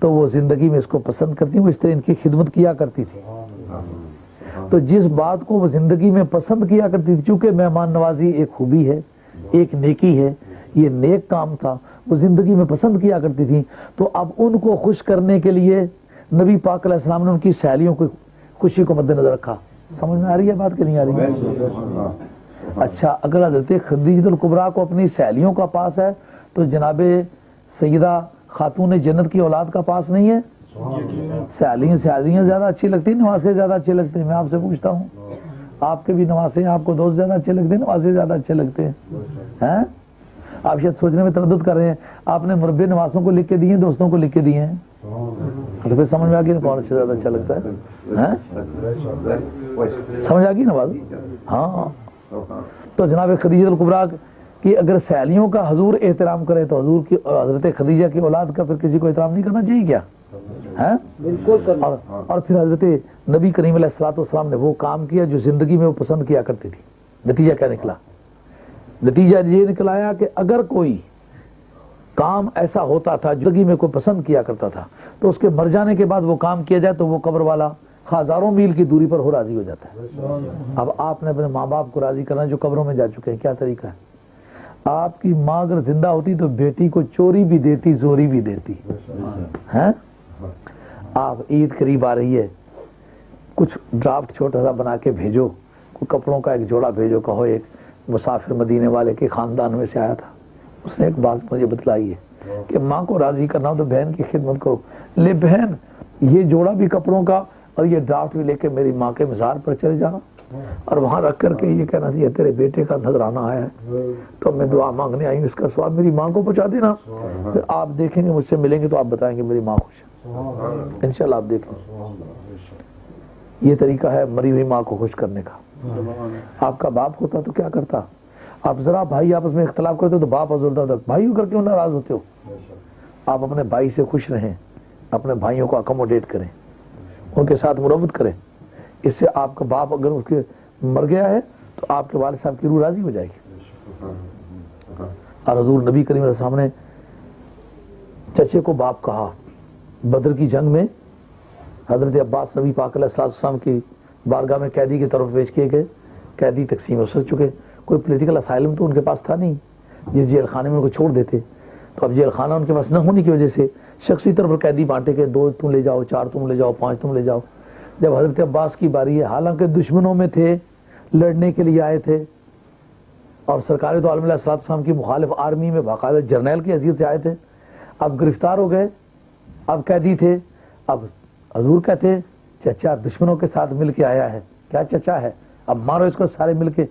تو وہ زندگی میں اس کو پسند کرتی، وہ اس طرح ان کی خدمت کیا کرتی تھی۔ تو جس بات کو وہ زندگی میں پسند کیا کرتی تھی، چونکہ مہمان نوازی ایک خوبی ہے، ایک نیکی ہے، یہ نیک کام تھا، وہ زندگی میں پسند کیا کرتی تھی، تو اب ان کو خوش کرنے کے لیے نبی پاک علیہ السلام نے ان کی سہیلیوں کی خوشی کو مد نظر رکھا۔ سمجھ میں آ رہی ہے بات کہ نہیں آ رہی ہے؟ اچھا، اگر حضرت خدیجہ الکبریٰ کو اپنی سہیلیوں کا پاس ہے تو جناب سیدہ خاتون جنت کی اولاد کا پاس نہیں ہے؟ سہیلیاں زیادہ اچھی لگتی ہیں، نواسے زیادہ اچھے لگتے ہیں؟ میں آپ سے پوچھتا ہوں، آپ کے بھی نواسے، آپ کو دوست زیادہ اچھے لگتے ہیں، نواسے زیادہ اچھے لگتے ہیں؟ آپ شاید سوچنے میں تردد کر رہے ہیں، آپ نے مربع نواسوں کو لکھ کے دیے ہیں، دوستوں کو لکھ کے دیے ہیں، تو پھر سمجھ میں آ گئی کون اچھا زیادہ اچھا لگتا ہے؟ سمجھ آ گئی نا بات؟ ہاں۔ تو جناب خدیجہ الکبریٰ کہ اگر سہیلیوں کا حضور احترام کرے تو حضور کی حضرت خدیجہ کی اولاد کا پھر کسی کو احترام نہیں کرنا چاہیے کیا؟ بالکل۔ اور پھر حضرت نبی کریم علیہ الصلوۃ والسلام نے وہ کام کیا جو زندگی میں وہ پسند کیا کرتی تھی۔ نتیجہ کیا نکلا؟ نتیجہ یہ نکلایا کہ اگر کوئی کام ایسا ہوتا تھا جو زندگی میں کوئی پسند کیا کرتا تھا تو اس کے مر جانے کے بعد وہ کام کیا جائے تو وہ قبر والا ہزاروں میل کی دوری پر ہو راضی ہو جاتا ہے۔ اب آپ نے اپنے ماں باپ کو راضی کرنا جو قبروں میں جا چکے ہیں، کیا طریقہ ہے؟ آپ کی ماں اگر زندہ ہوتی تو بیٹی کو چوری بھی دیتی، زوری بھی دیتی ہیں۔ آپ عید قریب آ رہی ہے، کچھ ڈرافٹ چھوٹا سا بنا کے بھیجو، کوئی کپڑوں کا ایک جوڑا بھیجو، کہو ایک مسافر مدینے والے کے خاندان میں سے آیا تھا، اس نے ایک بات مجھے بتلائی ہے کہ ماں کو راضی کرنا ہو تو بہن کی خدمت کرو، لے بہن یہ جوڑا بھی کپڑوں کا اور یہ ڈرافٹ بھی لے کے میری ماں کے مزار پر چلے جانا اور وہاں رکھ کر کے یہ کہنا چاہیے تیرے بیٹے کا نذرانہ آیا ہے تو میں دعا مانگنے آئی ہوں، اس کا ثواب میری ماں کو پہنچا دینا، پھر آپ دیکھیں گے، مجھ سے ملیں گے تو آپ بتائیں گے میری ماں خوش ہے، انشاءاللہ آپ دیکھیں۔ یہ طریقہ ہے مری ہوئی ماں کو خوش کرنے کا۔ آپ کا باپ ہوتا تو کیا کرتا؟ آپ ذرا بھائی آپس میں اختلاف کرتے تو باپ ازرتا تھا، بھائی ہو کر کیوں ناراض ہوتے ہو؟ آپ اپنے بھائی سے خوش رہیں، اپنے بھائیوں کو اکوموڈیٹ کریں، ان کے ساتھ مروت کریں، اس سے آپ کا باپ اگر اس کے مر گیا ہے تو آپ کے والد صاحب کی روح راضی ہو جائے گی۔ اور حضور نبی کریم علیہ السلام نے چچے کو باپ کہا۔ بدر کی جنگ میں حضرت عباس نبی پاک علیہ السلام کی بارگاہ میں قیدی کی طرف پیش کیے گئے، قیدی تقسیم ہو چکے، کوئی پولیٹیکل اسائلم تو ان کے پاس تھا نہیں جس جیل خانے میں ان کو چھوڑ دیتے، تو اب جیل خانہ ان کے پاس نہ ہونے کی وجہ سے شخصی طور پر قیدی بانٹے کہ 2 تم لے جاؤ، 4 تم لے جاؤ، 5 تم لے جاؤ۔ جب حضرت عباس کی باری ہے، حالانکہ دشمنوں میں تھے، لڑنے کے لیے آئے تھے اور سرکار تو عالم علیہ السلام کی مخالف آرمی میں باقاعدہ جرنیل کی حیثیت سے آئے تھے، اب گرفتار ہو گئے، اب قیدی تھے، اب حضور کہتے چچا دشمنوں کے ساتھ مل کے آیا ہے، کیا چچا ہے، اب مارو اس کو سارے مل کے،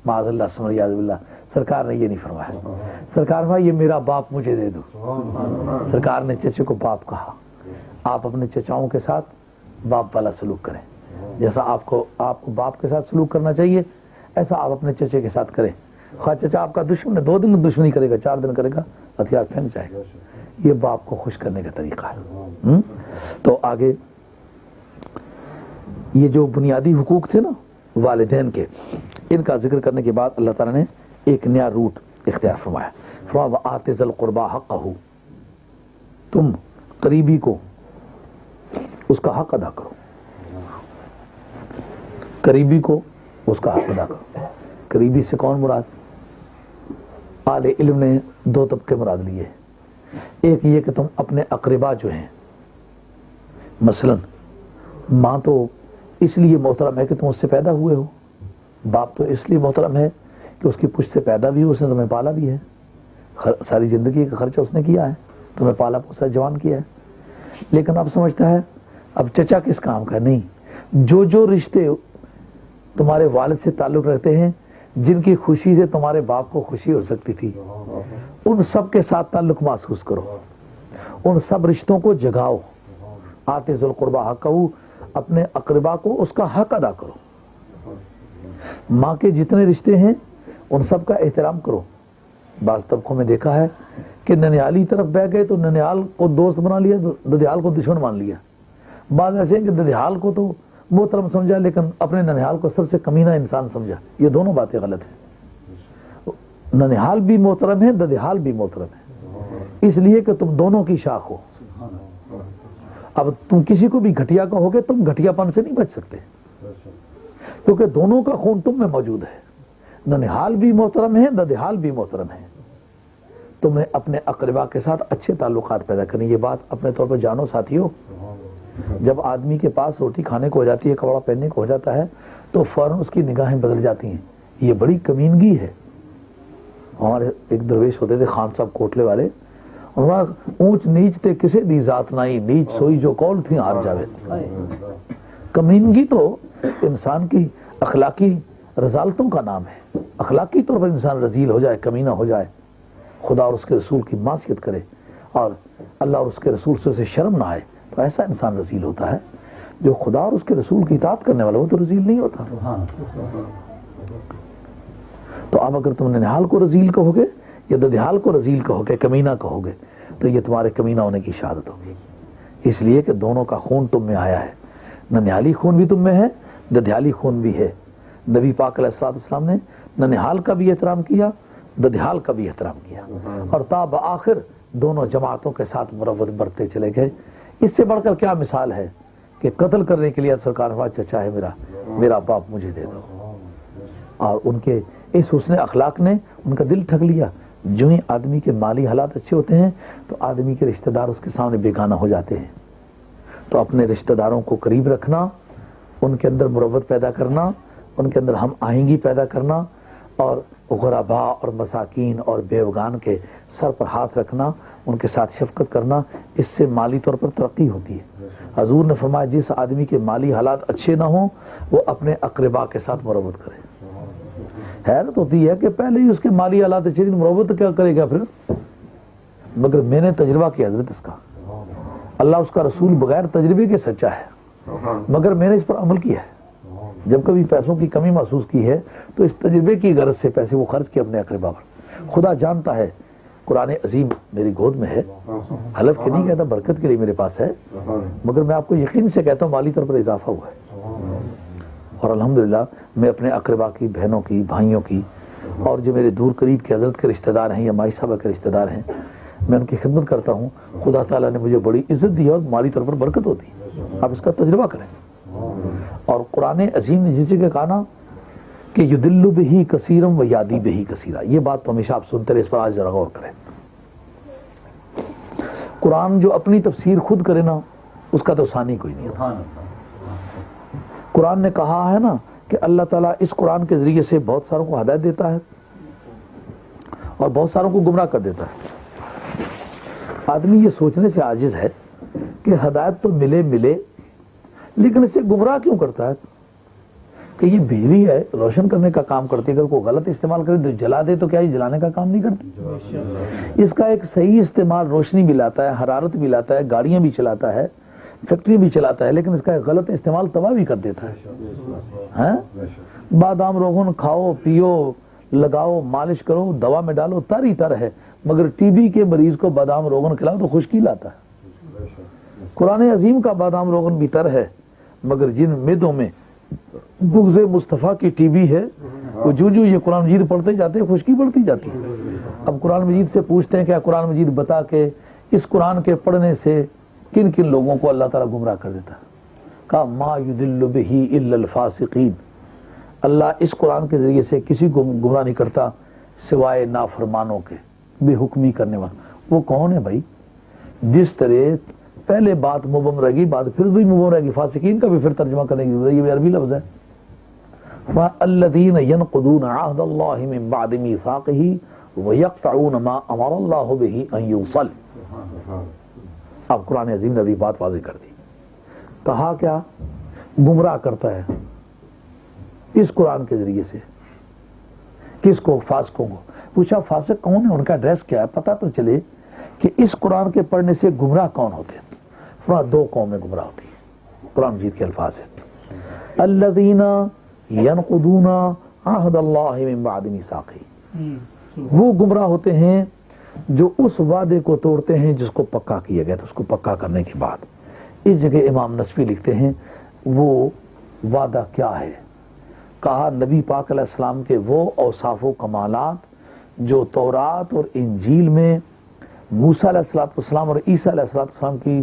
معاذ اللہ سمر یاذ باللہ۔ سرکار نے یہ نہیں فرمایا، سرکار نے یہ میرا باپ مجھے دے دو، سرکار نے چچے کو باپ کہا۔ آپ اپنے چچاؤں کے ساتھ باپ والا سلوک کریں، جیسا آپ کو باپ کے ساتھ سلوک کرنا چاہیے ایسا آپ اپنے چچے کے ساتھ کریں۔ خواہ چچا آپ کا دشمن ہے، 2 دن دشمنی کرے گا، 4 دن کرے گا، ہتھیار پھینک جائے گا، یہ باپ کو خوش کرنے کا طریقہ ہے۔ تو آگے یہ جو بنیادی حقوق تھے نا والدین کے، ان کا ذکر کرنے کے بعد اللہ تعالیٰ نے ایک نیا روٹ اختیار فرمایا، فرمایا وَآتِ ذَا الْقُرْبَىٰ حَقَّهُ، تم قریبی کو اس کا حق ادا کرو، قریبی کو اس کا حق ادا کرو۔ قریبی سے کون مراد؟ اہل علم نے 2 طبقے مراد لیے، ایک یہ کہ تم اپنے اقربا جو ہیں، مثلا ماں تو اس لیے محترم ہے کہ تم اس سے پیدا ہوئے ہو، باپ تو اس لیے محترم ہے کہ اس کی پشت سے پیدا بھی ہو، اس نے تمہیں پالا بھی ہے، ساری زندگی کا خرچہ اس نے کیا ہے، تمہیں پالا پوسا جوان کیا ہے۔ لیکن اب سمجھتا ہے اب چچا کس کام کا؟ نہیں، جو رشتے تمہارے والد سے تعلق رکھتے ہیں، جن کی خوشی سے تمہارے باپ کو خوشی ہو سکتی تھی، ان سب کے ساتھ تعلق محسوس کرو، ان سب رشتوں کو جگاؤ۔ آتِ ذی القربیٰ حقہ، اپنے اقربا کو اس کا حق ادا کرو۔ ماں کے جتنے رشتے ہیں ان سب کا احترام کرو۔ بعض طبقوں میں دیکھا ہے کہ ننیالی طرف بہ گئے تو ننیال کو دوست بنا لیا، ددیال کو دشمن مان لیا۔ بعض ایسے ہیں کہ ددیال کو تو محترم سمجھا لیکن اپنے ننیال کو سب سے کمینہ انسان سمجھا۔ یہ دونوں باتیں غلط ہیں، ننیال بھی محترم ہے، ددیال بھی محترم ہے، اس لیے کہ تم دونوں کی شاخ ہو۔ اب تم کسی کو بھی گھٹیا کہوگے تم گھٹیا پن سے نہیں بچ سکتے، کیونکہ دونوں کا خون تم میں موجود ہے، ننہال بھی محترم ہے، ددھیال بھی محترم ہے۔ تمہیں اپنے اقربا کے ساتھ اچھے تعلقات پیدا کریں، یہ بات اپنے طور پر جانو ساتھیو۔ جب آدمی کے پاس روٹی کھانے کو ہو جاتی ہے، کپڑا پہننے کو ہو جاتا ہے، تو فوراً اس کی نگاہیں بدل جاتی ہیں، یہ بڑی کمینگی ہے۔ ہمارے ایک درویش ہوتے تھے خان صاحب کوٹلے والے، انہوں نے اونچ نیچ تے کسے دی ذات نائی، نیچ سوئی جو کول تھی ہار جاوے۔ کمینگی تو انسان کی اخلاقی رذالتوں کا نام ہے، اخلاقی طور پر انسان رذیل ہو جائے، کمینہ ہو جائے، خدا اور اس کے رسول کی معصیت کرے اور اللہ اور اس کے رسول سے اسے شرم نہ آئے، تو ایسا انسان رذیل ہوتا ہے۔ جو خدا اور اس کے رسول کی اطاعت کرنے والا وہ تو رذیل نہیں ہوتا۔ تو اب اگر تم ننہال کو رذیل کہو گے یا ددھیال کو رذیل کہو گے، کمینہ کہو گے، تو یہ تمہارے کمینہ ہونے کی شہادت ہوگی، اس لیے کہ دونوں کا خون تم میں آیا ہے، ننہالی خون بھی تم میں ہے، ددھیالی خون بھی ہے۔ نبی پاک علیہ السلام نے ننہال کا بھی احترام کیا، ددھیال کا بھی احترام کیا، اور تا بآخر دونوں جماعتوں کے ساتھ مروت برتے چلے گئے۔ اس سے بڑھ کر کیا مثال ہے کہ قتل کرنے کے لیے سرکار فرمایا چچا ہے میرا باپ مجھے دے دو، اور ان کے اس حسن اخلاق نے ان کا دل ٹھگ لیا۔ جو ہی آدمی کے مالی حالات اچھے ہوتے ہیں تو آدمی کے رشتہ دار اس کے سامنے بیگانہ ہو جاتے ہیں، تو اپنے رشتہ داروں کو قریب رکھنا، ان کے اندر مروت پیدا کرنا، ان کے اندر ہم آہنگی پیدا کرنا، اور غربا اور مساکین اور بیوگان کے سر پر ہاتھ رکھنا، ان کے ساتھ شفقت کرنا، اس سے مالی طور پر ترقی ہوتی ہے۔ حضور نے فرمایا جس آدمی کے مالی حالات اچھے نہ ہوں وہ اپنے اقربا کے ساتھ مروت کرے۔ حیرت ہوتی ہے کہ پہلے ہی اس کے مالی حالات اچھے نہیں، مروت کیا کرے گا پھر؟ مگر میں نے تجربہ کیا حضرت اس کا، اللہ اس کا رسول بغیر تجربے کے سچا ہے، مگر میں نے اس پر عمل کیا ہے۔ جب کبھی پیسوں کی کمی محسوس کی ہے تو اس تجربے کی غرض سے پیسے وہ خرچ کیے اپنے اقربا پر۔ خدا جانتا ہے، قرآن عظیم میری گود میں ہے، حلف کے نہیں کہتا، برکت کے لیے میرے پاس ہے، مگر میں آپ کو یقین سے کہتا ہوں مالی طور پر اضافہ ہوا ہے، اور الحمدللہ میں اپنے اقربا کی، بہنوں کی، بھائیوں کی، اور جو میرے دور قریب کے حضرت کے رشتہ دار ہیں یا مائی صاحبہ کے رشتہ دار ہیں، میں ان کی خدمت کرتا ہوں۔ خدا تعالیٰ نے مجھے بڑی عزت دی اور مالی طور پر برکت ہوتی ہے، آپ اس کا تجربہ کریں۔ اور قرآن عظیم نے جس جگہ کہا نا کہ یدل بہی کثیرم و یادی بہی کثیرا، یہ بات تو ہمیشہ آپ سنتے رہے، اس پر آج ذرا غور کریں۔ قرآن جو اپنی تفسیر خود کرے نا اس کا تو ثانی کوئی نہیں ہے۔ قرآن نے کہا ہے نا کہ اللہ تعالیٰ اس قرآن کے ذریعے سے بہت ساروں کو ہدایت دیتا ہے اور بہت ساروں کو گمراہ کر دیتا ہے۔ آدمی یہ سوچنے سے عاجز ہے کہ ہدایت تو ملے لیکن اس سے گمراہ کیوں کرتا ہے؟ کہ یہ بجلی ہے، روشن کرنے کا کام کرتی ہے، اگر کوئی غلط استعمال کرے تو جلا دے تو کیا یہ جلانے کا کام نہیں کرتی؟ اس کا ایک صحیح استعمال روشنی بھی لاتا ہے، حرارت بھی لاتا ہے، گاڑیاں بھی چلاتا ہے، فیکٹری بھی چلاتا ہے، لیکن اس کا ایک غلط استعمال تباہ بھی کر دیتا ہے۔ بادام روغن کھاؤ، پیو، لگاؤ، مالش کرو، دوا میں ڈالو، تر ہی تر ہے، مگر ٹی بی کے مریض کو بادام روغن کھلاؤ تو خشکی لاتا ہے۔ قرآن عظیم کا بادام روغن بھی تر ہے، مگر جن میدوں میں بغض مصطفیٰ کی ٹی بی ہے وہ جو یہ قرآن مجید پڑھتے جاتے ہیں خشکی بڑھتی جاتی ہے۔ اب قرآن مجید سے پوچھتے ہیں کہ قرآن مجید بتا کہ اس قرآن کے پڑھنے سے کن کن لوگوں کو اللہ تعالیٰ گمراہ کر دیتا ہے؟ کہا ما یضل بہ الا الفاسقین، اللہ اس قرآن کے ذریعے سے کسی کو گمراہ نہیں کرتا سوائے نافرمانوں کے، بے حکمی کرنے والا۔ وہ کون ہے بھائی؟ جس طرح پہلے بات مبہم رہے گی، بعد پھر بھی مبہم رہے گی، فاسقین کا بھی پھر ترجمہ کرنے کی ضرورت ہے، یہ بھی عربی لفظ ہے۔ الذین ينقضون عہد اللہ من بعد میثاقہ ویقطعون ما امر اللہ بہ ان یوصل۔ اب قرآن عظیم نے بھی بات واضح کر دی، کہا کیا؟ گمراہ کرتا ہے اس قرآن کے ذریعے سے کس کو؟ فاسقوں کو۔ پوچھا فاسق کون ہے، ان کا ایڈریس کیا ہے، پتہ تو چلے کہ اس قرآن کے پڑھنے سے گمراہ کون ہوتے ہیں۔ دو قومیں گمراہ ہوتی ہیں، قرآن مجید کے الفاظ ہیں، الذین ینقضون عہد اللہ من بعد میثاقہ، وہ گمراہ ہوتے ہیں جو اس وعدے کو توڑتے ہیں جس کو پکا کیا گیا تھا، اس کو پکا کرنے کے بعد۔ اس جگہ امام نصفی لکھتے ہیں وہ وعدہ کیا ہے؟ کہا نبی پاک علیہ السلام کے وہ اوصاف و کمالات جو تورات اور انجیل میں موسیٰ علیہ السلام اور عیسیٰ علیہ السلام کی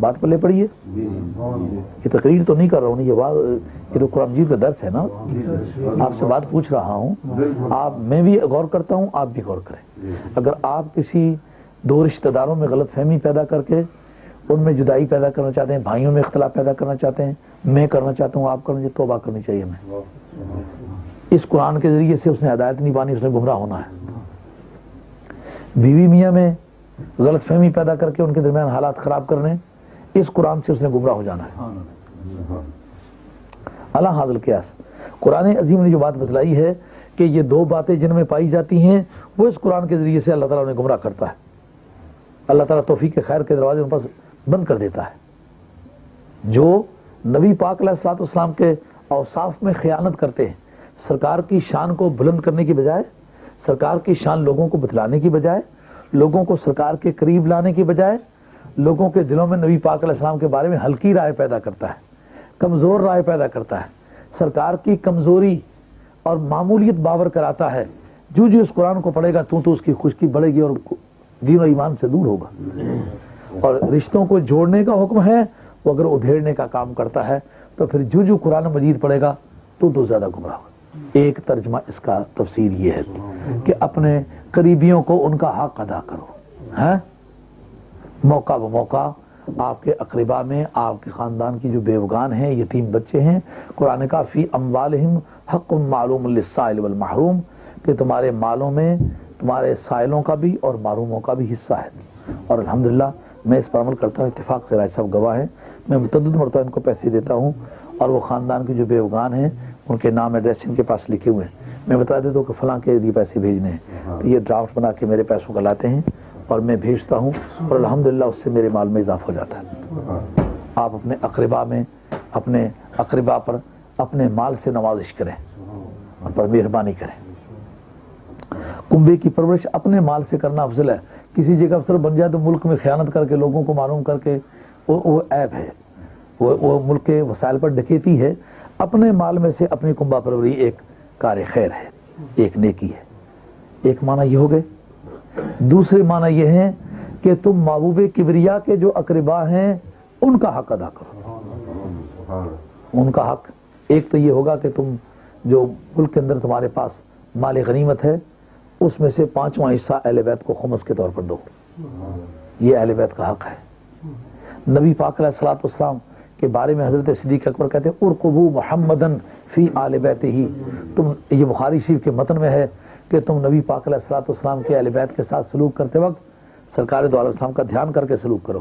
بات پلے پڑی ہے؟ یہ تقریر تو نہیں کر رہا ہوں، یہ تو قرآن مجید کا درس ہے نا، آپ سے بات پوچھ رہا ہوں، میں بھی غور کرتا ہوں، آپ بھی غور کریں۔ اگر آپ کسی دو رشتہ داروں میں غلط فہمی پیدا کر کے ان میں جدائی پیدا کرنا چاہتے ہیں، بھائیوں میں اختلاف پیدا کرنا چاہتے ہیں، میں کرنا چاہتا ہوں، آپ کرنا چاہیے، توبہ کرنی چاہیے ہمیں۔ اس قرآن کے ذریعے سے اس نے ہدایت نہیں پانی، اس نے گمراہ ہونا ہے۔ بیوی میاں میں غلط فہمی پیدا کر کے ان کے درمیان حالات خراب کرنے، اس قرآن سے اس نے گمراہ ہو جانا ہے۔ اللہ حاضر قیاس، قرآن عظیم نے جو بات بتلائی ہے کہ یہ دو باتیں جن میں پائی جاتی ہیں وہ اس قرآن کے ذریعے سے اللہ تعالیٰ نے گمراہ کرتا ہے۔ اللہ تعالیٰ توفیق خیر کے دروازے ان پر بند کر دیتا ہے۔ جو نبی پاک علیہ الصلوۃ والسلام کے اوصاف میں خیانت کرتے ہیں، سرکار کی شان کو بلند کرنے کی بجائے، سرکار کی شان لوگوں کو بتلانے کی بجائے، لوگوں کو سرکار کے قریب لانے کی بجائے، لوگوں کے دلوں میں نبی پاک علیہ السلام کے بارے میں ہلکی رائے پیدا کرتا ہے، کمزور رائے پیدا کرتا ہے، سرکار کی کمزوری اور معمولیت باور کراتا ہے۔ جو جو اس قرآن کو پڑھے گا تو اس کی خشکی بڑھے گی اور دین و ایمان سے دور ہوگا۔ اور رشتوں کو جوڑنے کا حکم ہے، وہ اگر ادھیڑنے کا کام کرتا ہے تو پھر جو قرآن مجید پڑھے گا تو زیادہ گمراہ ہوگا۔ ایک ترجمہ اس کا تفسیر یہ ہے کہ اپنے قریبیوں کو ان کا حق ادا کرو، موقع بموقع آپ کے اقربا میں، آپ کے خاندان کی جو بیوگان ہیں، یتیم بچے ہیں، قرآن کا فی اموالہم حق معلوم للسائل والمحروم، کہ تمہارے مالوں میں تمہارے سائلوں کا بھی اور محروموں کا بھی حصہ ہے۔ اور الحمدللہ میں اس پر عمل کرتا ہوں، اتفاق سے رائے صاحب گواہ ہیں، میں متعدد مرتبہ ان کو پیسے دیتا ہوں، اور وہ خاندان کے جو بیوگان ہیں ان کے نام ایڈریس ان کے پاس لکھے ہوئے ہیں، میں بتا دیتا ہوں کہ فلاں کے لیے پیسے بھیجنے ہیں، تو یہ ڈرافٹ بنا کے میرے پیسوں کا لاتے ہیں اور میں بھیجتا ہوں، اور الحمدللہ اس سے میرے مال میں اضافہ ہو جاتا ہے۔ آپ اپنے اقربا میں، اپنے اقربا پر اپنے مال سے نوازش کریں، ان پر مہربانی کریں۔ کنبے کی پرورش اپنے مال سے کرنا افضل ہے۔ کسی جگہ افسر بن جائے تو ملک میں خیانت کر کے لوگوں کو معلوم کر کے وہ عیب ہے، وہ ملک کے وسائل پر ڈکیتی ہے۔ اپنے مال میں سے اپنی کنبہ پروری ایک کار خیر ہے، ایک نیکی ہے۔ ایک معنی یہ ہو گئے۔ دوسرے معنی یہ ہے کہ تم محبوب کبریا کے جو اقربا ہیں ان کا حق ادا کرو، ان کا حق۔ ایک تو یہ ہوگا کہ تم جو ملک کے اندر تمہارے پاس مال غنیمت ہے اس میں سے 5واں حصہ اہل بیت کو خمس کے طور پر دو، یہ اہل بیت کا حق ہے۔ نبی پاک علیہ الصلوۃ والسلام کے بارے میں حضرت صدیق اکبر کہتے ہیں ارقبوا محمدن فی آل بیتہ، تم، یہ بخاری شریف کے متن میں ہے کہ تم نبی پاک علیہ الصلوۃ والسلام کے اہل بیت کے ساتھ سلوک کرتے وقت سرکار دو علیہ السلام کا دھیان کر کے سلوک کرو۔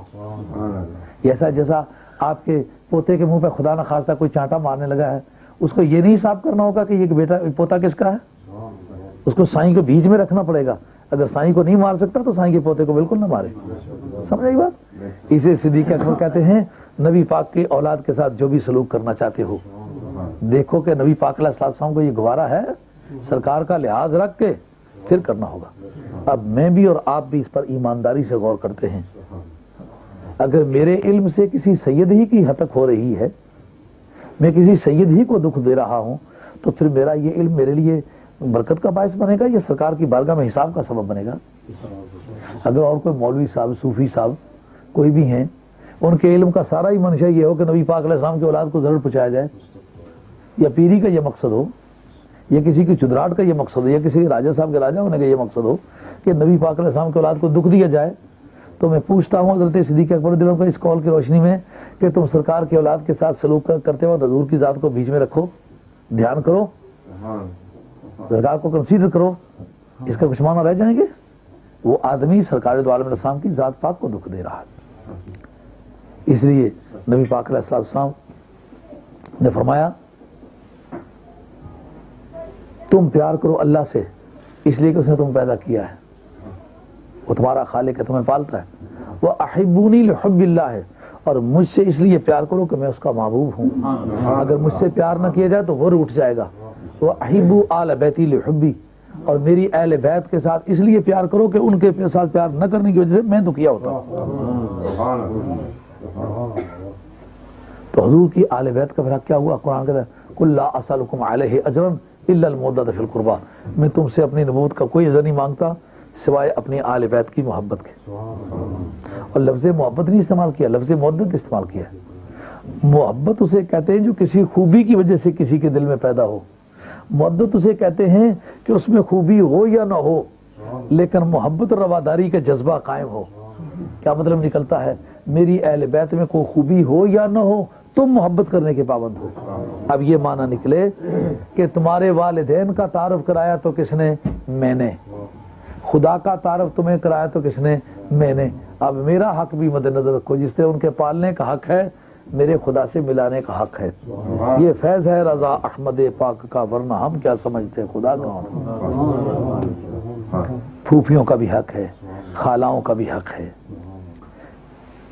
ایسا جیسا آپ کے پوتے کے منہ پہ خدا نہ خواستہ کوئی چانٹا مارنے لگا ہے، اس کو یہ نہیں صاف کرنا ہوگا کہ یہ بیٹا پوتا کس کا ہے، اس کو سائیں کو بیچ میں رکھنا پڑے گا۔ اگر سائیں کو نہیں مار سکتا تو سائیں کے پوتے کو بالکل نہ مارے، سمجھ آئی بات؟ اسے صدیق اکبر کہتے ہیں نبی پاک کی اولاد کے ساتھ جو بھی سلوک کرنا چاہتے ہو دیکھو کہ نبی پاک علیہ السلام کو یہ گوارا ہے، سرکار کا لحاظ رکھ کے پھر کرنا ہوگا۔ اب میں بھی اور آپ بھی اس پر ایمانداری سے غور کرتے ہیں۔ اگر میرے علم سے کسی سید ہی کی ہتک ہو رہی ہے، میں کسی سید ہی کو دکھ دے رہا ہوں، تو پھر میرا یہ علم میرے لیے برکت کا باعث بنے گا یا سرکار کی بارگاہ میں حساب کا سبب بنے گا؟ اگر اور کوئی مولوی صاحب، صوفی صاحب کوئی بھی ہیں، ان کے علم کا سارا ہی منشا یہ ہو کہ نبی پاک علیہ السلام کی اولاد کو ضرور پہنچایا جائے، یا پیری کا یہ مقصد ہو، یا کسی کی چدراہٹ کا یہ مقصد ہو، یا کسی راجہ صاحب کے راجہ ہونے کا یہ مقصد ہو کہ نبی پاک علیہ السلام کی اولاد کو دکھ دیا جائے، تو میں پوچھتا ہوں حضرت صدیق اکبر رضی اللہ عنہ کو اس قول کی روشنی میں کہ تم سرکار کی اولاد کے ساتھ سلوک کرتے وقت حضور کی ذات کو بیچ میں رکھو، دھیان کرو، سرکار کو کنسیڈر کرو، اس کا کچھ معنی رہ جائیں گے؟ وہ آدمی سرکار دو عالم السلام کی ذات پاک کو دکھ دے رہا ہے۔ اس لیے نبی پاک علیہ السلام نے فرمایا تم پیار کرو اللہ سے اس لیے کہ اس نے تم پیدا کیا ہے، وہ تمہارا خالق ہے، تمہیں پالتا ہے۔ وہ احبونی لحب اللہ ہے، اور مجھ سے اس لیے پیار کرو کہ میں اس کا محبوب ہوں۔ اگر مجھ سے پیار نہ کیا جائے تو وہ روٹ جائے گا۔ وہ احبو آل بیتی لحبی، اور میری اہل بیت کے ساتھ اس لیے پیار کرو کہ ان کے ساتھ پیار نہ کرنے کی وجہ سے میں دکھیا ہوتا ہوں۔ تو حضور کی اہل بیت کا پھر کیا ہوا؟ قرآن کہتا ہے قل لا اسألکم علیہ اجرا الا المودۃ فی القربى، میں تم سے اپنی نبوت کا کوئی اجر نہیں مانگتا سوائے اپنی آل بیت کی محبت کے. اور لفظ محبت نہیں استعمال کیا, لفظ مودت استعمال کیا. محبت اسے کہتے ہیں جو کسی خوبی کی وجہ سے کسی کے دل میں پیدا ہو. مودت اسے کہتے ہیں کہ اس میں خوبی ہو یا نہ ہو لیکن محبت اور رواداری کا جذبہ قائم ہو. کیا مطلب نکلتا ہے؟ میری اہل بیت میں کوئی خوبی ہو یا نہ ہو تم محبت کرنے کے پابند ہو. اب یہ معنی نکلے کہ تمہارے والدین کا تعارف کرایا تو کس نے؟ میں نے. خدا کا تعارف تمہیں کرایا تو کس نے؟ میں نے. اب میرا حق بھی مد نظر رکھو, جس سے ان کے پالنے کا حق ہے میرے خدا سے ملانے کا حق ہے. یہ فیض ہے رضا احمد پاک کا, ورنہ ہم کیا سمجھتے ہیں خدا کا. پھوپھیوں کا بھی حق ہے, خالاؤں کا بھی حق ہے.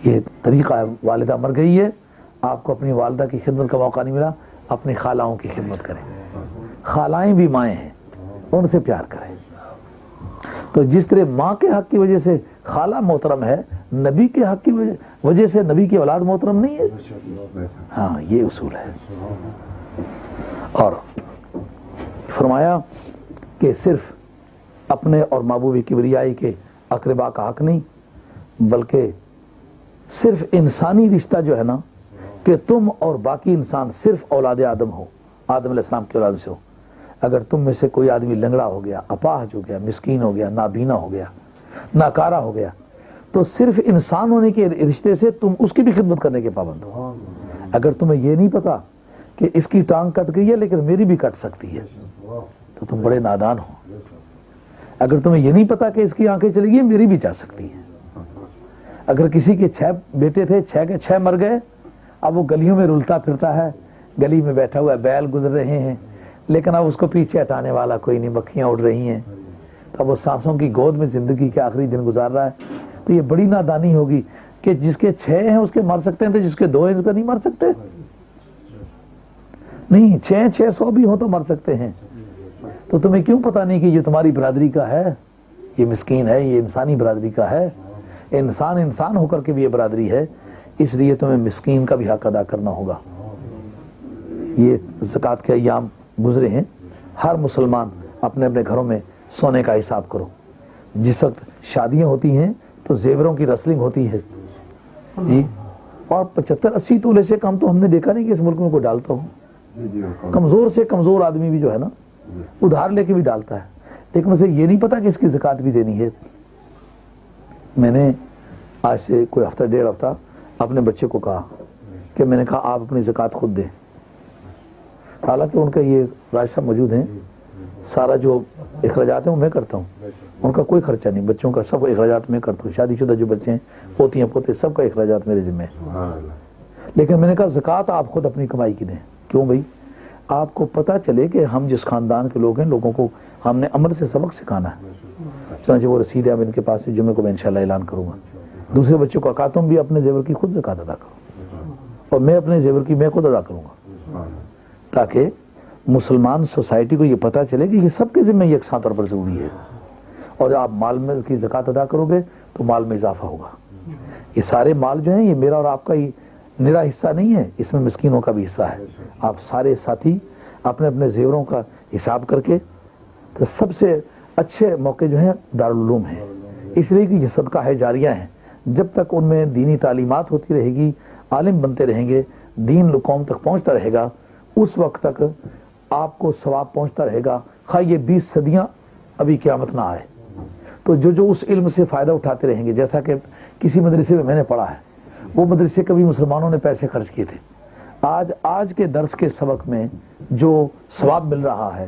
یہ طریقہ ہے. والدہ مر گئی ہے, آپ کو اپنی والدہ کی خدمت کا موقع نہیں ملا, اپنی خالاؤں کی خدمت کریں. خالائیں بھی مائیں ہیں, ان سے پیار کریں. تو جس طرح ماں کے حق کی وجہ سے خالہ محترم ہے, نبی کے حق کی وجہ سے نبی کی اولاد محترم نہیں ہے. ہاں یہ اصول ہے. اور فرمایا کہ صرف اپنے اور محبوب کبریائی کے اقربا کا حق نہیں, بلکہ صرف انسانی رشتہ جو ہے نا, کہ تم اور باقی انسان صرف اولاد آدم ہو, آدم علیہ السلام کی اولاد سے ہو. اگر تم میں سے کوئی آدمی لنگڑا ہو گیا, اپاہج ہو گیا, مسکین ہو گیا, نابینا ہو گیا, ناکارہ ہو گیا, تو صرف انسان ہونے کے رشتے سے تم اس کی بھی خدمت کرنے کے پابند ہو. اگر تمہیں یہ نہیں پتا کہ اس کی ٹانگ کٹ گئی ہے لیکن میری بھی کٹ سکتی ہے تو تم بڑے نادان ہو. اگر تمہیں یہ نہیں پتا کہ اس کی آنکھیں چلی گئی میری بھی جا سکتی ہیں. اگر کسی کے 6 بیٹے تھے, 6 کے 6 مر گئے, اب وہ گلیوں میں رلتا پھرتا ہے, گلی میں بیٹھا ہوا ہے, بیل گزر رہے ہیں لیکن اب اس کو پیچھے ہٹانے والا کوئی نہیں, مکھیاں اڑ رہی ہیں, تو اب وہ سانسوں کی گود میں زندگی کے آخری دن گزار رہا ہے. تو یہ بڑی نادانی ہوگی کہ جس کے 6 ہیں اس کے مر سکتے ہیں تو جس کے 2 ہیں اس کا نہیں مر سکتے. نہیں, 600 بھی ہو تو مر سکتے ہیں. تو تمہیں کیوں پتا نہیں کہ یہ تمہاری برادری کا ہے, یہ مسکین ہے, یہ انسانی برادری کا ہے. انسان ہو کر کے بھی یہ برادری ہے, اس لیے تمہیں مسکین کا بھی حق ادا کرنا ہوگا. یہ زکوٰۃ کے ایام گزرے ہیں, ہر مسلمان اپنے اپنے گھروں میں سونے کا حساب کرو. جس وقت شادیاں ہوتی ہیں تو زیوروں کی رسلنگ ہوتی ہے جی, اور 75-80 تولے سے کم تو ہم نے دیکھا نہیں کہ اس ملک میں کوئی ڈالتا ہو. کمزور سے کمزور آدمی بھی جو ہے نا ادھار لے کے بھی ڈالتا ہے, لیکن اسے یہ نہیں پتا کہ اس کی زکوٰۃ بھی دینی ہے. میں نے آج سے کوئی ہفتہ 1.5 ہفتہ اپنے بچے کو کہا کہ میں نے کہا آپ اپنی زکوٰۃ خود دیں. حالانکہ ان کا یہ راستہ موجود ہیں, سارا جو اخراجات ہیں وہ میں کرتا ہوں, ان کا کوئی خرچہ نہیں, بچوں کا سب اخراجات میں کرتا ہوں. شادی شدہ جو بچے ہیں, پوتیاں پوتے, سب کا اخراجات میرے ذمہ ہے. لیکن میں نے کہا زکوٰۃ آپ خود اپنی کمائی کی دیں. کیوں بھائی؟ آپ کو پتہ چلے کہ ہم جس خاندان کے لوگ ہیں, لوگوں کو ہم نے عمل سے سبق سکھانا ہے. چنانچہ وہ رسید ہے اب ان کے پاس ہے, جمعے کو میں انشاءاللہ اعلان کروں گا. دوسرے بچوں کو کہا تم بھی اپنے زیور کی خود زکوٰۃ ادا کرو, اور میں اپنے زیور کی میں خود ادا کروں گا, تاکہ مسلمان سوسائٹی کو یہ پتہ چلے کہ یہ سب کے ذمہ یکساں طور پر ضروری ہے. اور آپ مال میں کی زکوٰۃ ادا کرو گے تو مال میں اضافہ ہوگا. یہ سارے مال جو ہیں یہ میرا اور آپ کا ہی نرا حصہ نہیں ہے, اس میں مسکینوں کا بھی حصہ ہے. آپ سارے ساتھی اپنے اپنے زیوروں کا حساب کر کے, تو سب سے اچھے موقع جو ہیں دارالعلوم ہیں, اس لیے کہ یہ صدقہ ہے جاریہ ہیں. جب تک ان میں دینی تعلیمات ہوتی رہے گی, عالم بنتے رہیں گے, دین قوم تک پہنچتا رہے گا, اس وقت تک آپ کو ثواب پہنچتا رہے گا. خواہ یہ 20 صدیاں ابھی قیامت نہ آئے, تو جو اس علم سے فائدہ اٹھاتے رہیں گے. جیسا کہ کسی مدرسے میں نے پڑھا ہے, وہ مدرسے کبھی مسلمانوں نے پیسے خرچ کیے تھے. آج کے درس کے سبق میں جو ثواب مل رہا ہے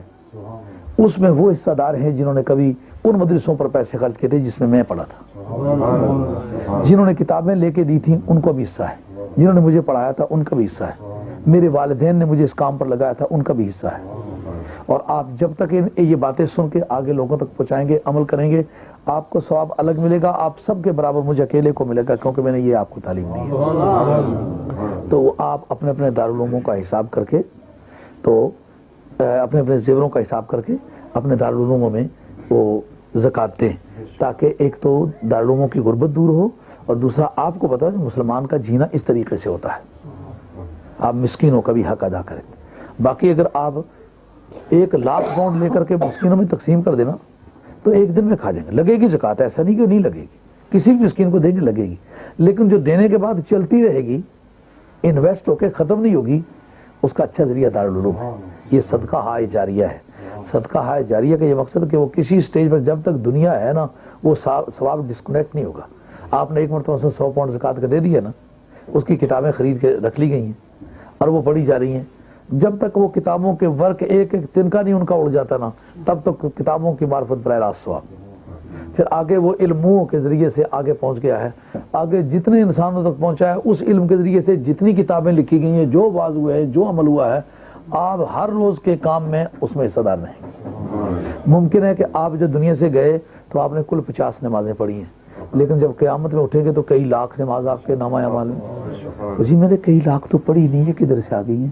اس میں وہ حصہ دار ہیں جنہوں نے کبھی ان مدرسوں پر پیسے خرچ کیے تھے جس میں میں پڑھا تھا. جنہوں نے کتابیں لے کے دی تھیں ان کو بھی حصہ ہے, جنہوں نے مجھے پڑھایا تھا ان کا بھی حصہ ہے, میرے والدین نے مجھے اس کام پر لگایا تھا ان کا بھی حصہ ہے. اور آپ جب تک یہ باتیں سن کے آگے لوگوں تک پہنچائیں گے, عمل کریں گے, آپ کو ثواب الگ ملے گا. آپ سب کے برابر مجھے اکیلے کو ملے گا, کیونکہ میں نے یہ آپ کو تعلیم دی ہے. تو آپ اپنے اپنے دارالعلوموں کا حساب کر کے, تو اپنے اپنے زیوروں کا حساب کر کے اپنے دارالعلوموں میں وہ زکوٰۃ دیں, تاکہ ایک تو دارالعلوموں کی غربت دور ہو, اور دوسرا آپ کو پتا ہے مسلمان کا جینا اس طریقے سے ہوتا ہے. آپ مسکینوں کا بھی حق ادا کریں. باقی اگر آپ 1 لاکھ پاؤنڈ لے کر کے مسکینوں میں تقسیم کر دینا تو ایک دن میں کھا جائیں گے. لگے گی زکات, ایسا نہیں کہ نہیں لگے گی, کسی بھی مسکین کو دیں گے لگے گی, لیکن جو دینے کے بعد چلتی رہے گی, انویسٹ ہو کے ختم نہیں ہوگی, اس کا اچھا ذریعہ دارالعلوم ہے. یہ صدقہ ہائے جاریہ ہے. صدقہ ہائے جاریہ کا یہ مقصد کہ وہ کسی سٹیج پر جب تک دنیا ہے نا وہ ثواب ڈسکنیکٹ نہیں ہوگا. آپ نے ایک مرتبہ 100 پاؤنڈ زکات کا دے دیا نا, اس کی کتابیں خرید کے رکھ لی گئی ہیں اور وہ پڑھی جا رہی ہیں. جب تک وہ کتابوں کے ورک ایک ایک تنکا نہیں ان کا اڑ جاتا نا, تب تک کتابوں کی معرفت براہ راست ثواب. پھر آگے وہ علموں کے ذریعے سے آگے پہنچ گیا ہے, آگے جتنے انسانوں تک پہنچا ہے اس علم کے ذریعے سے جتنی کتابیں لکھی گئی ہیں, جو واز ہوئے ہیں, جو عمل ہوا ہے, آپ ہر روز کے کام میں اس میں حصہ دار نہیں. ممکن ہے کہ آپ جو دنیا سے گئے تو آپ نے کل 50 نمازیں پڑھی ہیں, لیکن جب قیامت میں اٹھیں گے تو کئی لاکھ نماز آپ کے نامہ اعمال میں. جی میں نے کئی لاکھ تو پڑھی نہیں ہے, کدھر سے آ گئی ہیں؟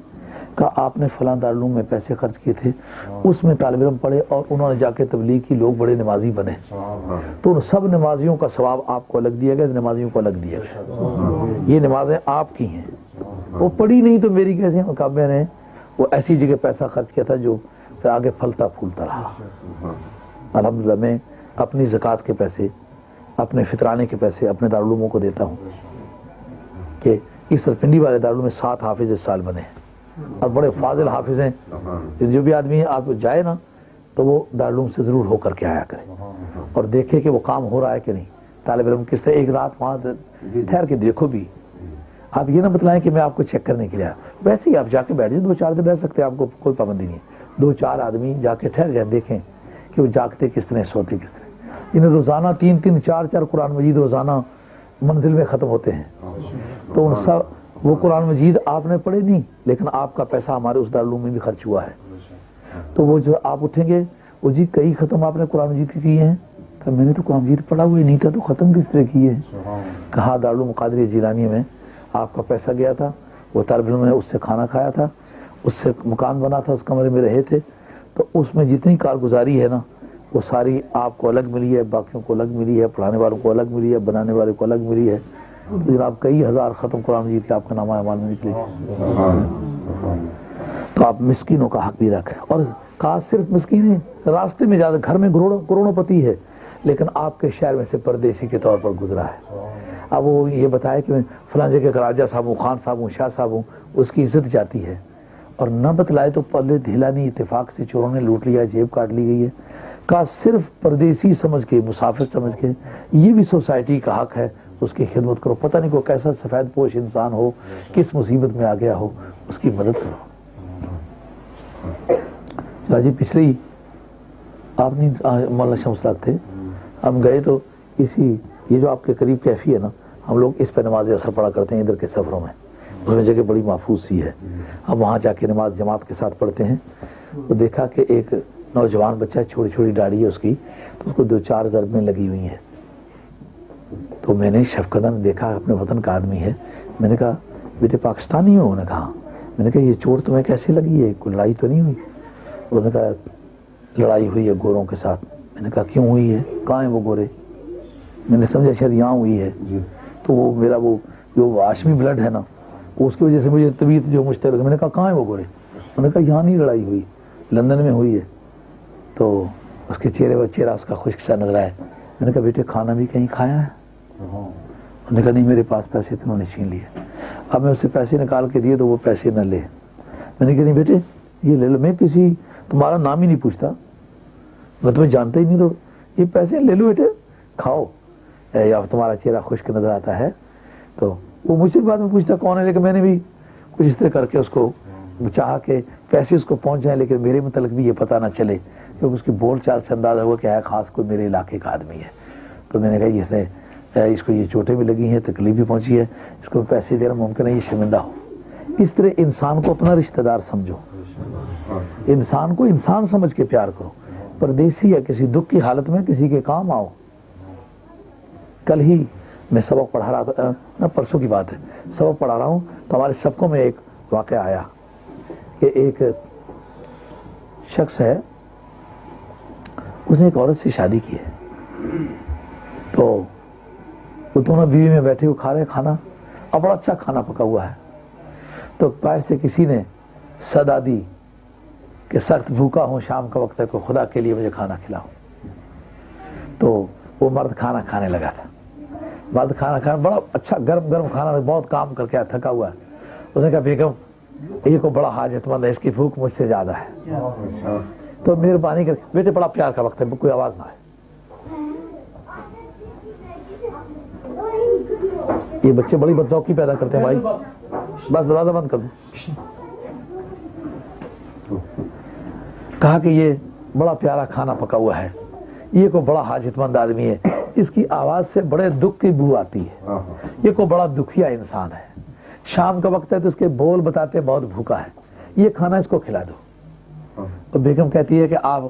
کہا آپ نے فلاں دارالعلوم میں پیسے خرچ کیے تھے, اس میں طالب علم پڑھے اور انہوں نے جا کے تبلیغ کی, لوگ بڑے نمازی بنے, تو ان سب نمازیوں کا ثواب آپ کو الگ دیا گیا, نمازیوں کو الگ دیا گیا. یہ نمازیں آپ کی ہیں, وہ پڑھی نہیں تو میری کیسے ہیں؟ کہا میں نے وہ ایسی جگہ پیسہ خرچ کیا تھا جو پھر آگے پھلتا پھولتا رہا. الحمدللہ میں اپنی زکوٰۃ کے پیسے, اپنے فطرانے کے پیسے اپنے دارالعلوموں کو دیتا ہوں کہ اس پنڈی والے دارالعلوم میں 7 حافظ اس سال بنے ہیں اور بڑے فاضل حافظ ہیں. جو بھی آدمی آپ جائے نا تو وہ دارالعلوم سے ضرور ہو کر کے آیا کرے اور دیکھے کہ وہ کام ہو رہا ہے کہ نہیں. طالب علم کس طرح ایک رات وہاں ٹھہر کے دیکھو بھی. آپ یہ نہ بتلائیں کہ میں آپ کو چیک کرنے کے لیے, ویسے ہی آپ جا کے بیٹھ جائیں, 2-4 دن رہ سکتے ہیں, آپ کو کوئی پابندی نہیں ہے. 2-4 آدمی جا کے ٹھہر جائیں, دیکھیں کہ وہ جاگتے کس طرح, سوتے کس طرح. انہیں روزانہ 3-3 4-4 قرآن مجید روزانہ منزل میں ختم ہوتے ہیں. تو ان سب وہ قرآن مجید آپ نے پڑھے نہیں, لیکن آپ کا پیسہ ہمارے اس دارالعلوم میں بھی خرچ ہوا ہے. تو وہ جو آپ اٹھیں گے, وہ جی کئی ختم آپ نے قرآن مجید کی کیے ہیں. کہ میں نے تو قرآن مجید پڑھا ہوئے نہیں تھا, تو ختم کس طرح کیے ہیں؟ کہا دارالعلوم قادریہ جیلانی میں آپ کا پیسہ گیا تھا, وہ طالب علم نے اس سے کھانا کھایا تھا, اس سے مکان بنا تھا, اس کمرے میں رہے تھے, تو اس میں جتنی کارگزاری ہے نا وہ ساری آپ کو الگ ملی ہے, باقیوں کو الگ ملی ہے, پڑھانے والوں کو الگ ملی ہے, بنانے والے کو الگ ملی ہے. تو جناب کئی ہزار ختم قرآن مجید کے آپ کا نامہ اعمال میں نکلے. تو آپ مسکینوں کا حق بھی رکھیں. اور کہا صرف مسکین ہے, راستے میں زیادہ, گھر میں کروڑوں پتی ہے, لیکن آپ کے شہر میں سے پردیسی کے طور پر گزرا ہے. اب وہ یہ بتایا کہ میں فلاں جگہ کا راجہ صاحب ہوں, خان صاحب ہوں, شاہ صاحب ہوں, اس کی عزت جاتی ہے, اور نہ بتلائے تو پلے ڈھیلا نہیں, اتفاق سے چوروں نے لوٹ لیا, جیب کاٹ لی گئی ہے. کا صرف پردیسی سمجھ کے, مسافر سمجھ کے, یہ بھی سوسائٹی کا حق ہے, اس کی خدمت کرو. پتہ نہیں کو کیسا سفید پوش انسان ہو, کس مصیبت میں آ گیا ہو, اس کی مدد کرو. جی پچھلی آپ نہیں مولانا شمس لاق تھے, ہم گئے تو اسی یہ جو آپ کے قریب کیفی ہے نا, ہم لوگ اس پہ نماز اثر پڑھا کرتے ہیں ادھر کے سفروں میں. اس میں جگہ بڑی محفوظ سی ہے, ہم وہاں جا کے نماز جماعت کے ساتھ پڑھتے ہیں. تو دیکھا کہ ایک نوجوان بچہ, چھوٹی چھوٹی داڑھی ہے اس کی, تو اس کو 2-4 ضربیں لگی ہوئی ہیں. تو میں نے شفقتاً دیکھا, اپنے وطن کا آدمی ہے, میں نے کہا بیٹے پاکستانی ہو؟ انہوں نے کہا. میں نے کہا یہ چوٹ تمہیں کیسے لگی ہے, کوئی لڑائی تو نہیں ہوئی؟ انہوں نے کہا لڑائی ہوئی ہے گوروں کے ساتھ. میں نے کہا کیوں ہوئی ہے, کہاں ہیں وہ گورے؟ میں نے سمجھا شاید یہاں ہوئی ہے. تو وہ میرا وہ جو ہاشمی بلڈ ہے نا, اس کی وجہ سے مجھے طبیعت جو مجھتے لگا. میں نے کہا کہاں ہیں وہ گورے؟ انہوں نے کہا یہاں نہیں لڑائی ہوئی, لندن میں ہوئی ہے. تو اس کے چہرہ اس کا خشک سا نظر آیا. میں نے کہا بیٹے کھانا بھی کہیں کھایا ہے؟ انہوں نے کہا نہیں میرے پاس پیسے تھے, انہوں نے چھین لیے. اب میں اسے پیسے نکال کے دیے تو وہ پیسے نہ لے. میں نے کہا نہیں بیٹے یہ لے لو, میں کسی تمہارا نام ہی نہیں پوچھتا, میں تمہیں جانتا ہی نہیں, تو یہ پیسے لے لو بیٹے کھاؤ, یا تمہارا چہرہ خشک نظر آتا ہے. تو وہ مجھ سے بعد میں پوچھتا کون ہے, لیکن میں نے بھی کچھ اس طرح کر کے اس کو چاہا کہ پیسے اس کو پہنچ جائیں, لیکن میرے متعلق بھی یہ پتہ نہ چلے, کیونکہ اس کی بول چال سے اندازہ ہوا کہ ہے خاص کوئی میرے علاقے کا آدمی ہے. تو میں نے کہا اس کو یہ چوٹیں بھی لگی ہیں, تکلیف بھی پہنچی ہے, اس کو پیسے دینا ممکن ہے یہ شرمندہ ہو. اس طرح انسان کو اپنا رشتہ دار سمجھو, انسان کو انسان سمجھ کے پیار کرو. پردیسی یا کسی دکھ کی حالت میں کسی کے کام آؤ. کل ہی میں سبق پڑھا رہا تھا نا, پرسوں کی بات ہے, سبق پڑھا رہا ہوں تو ہمارے سبقوں میں ایک واقعہ آیا کہ ایک شخص ہے, اس نے ایک عورت سے شادی کی ہے. تو وہ دونوں بیوی میں بیٹھے ہوئے کھا رہے کھانا, اور بڑا اچھا کھانا پکا ہوا ہے. تو باہر سے کسی نے صدا دی کہ سخت بھوکا ہوں, شام کا وقت ہے, کوئی خدا کے لیے مجھے کھانا کھلاؤ. تو وہ مرد کھانا کھانے لگا تھا. مرد کھانا کھانا بڑا اچھا گرم گرم کھانا, بہت کام کر کے تھکا ہوا ہے. اس نے کہا بیگم یہ کو بڑا حاجت مند ہے, اس کی بھوک مجھ سے زیادہ ہے, تو مہربانی کر بیٹے بڑا پیار کا وقت ہے, کوئی آواز نہ آئے. یہ بچے بڑی بدذوقی پیدا کرتے ہیں بھائی, بس دروازہ بند کر دو. کہا کہ یہ بڑا پیارا کھانا پکا ہوا ہے, یہ کو بڑا حاجت مند آدمی ہے, اس کی آواز سے بڑے دکھ کی بو آتی ہے, یہ کو بڑا دکھیا انسان ہے, شام کا وقت ہے تو اس کے بول بتاتے بہت بھوکا ہے, یہ کھانا اس کو کھلا دو. تو بیگم کہتی ہے کہ آپ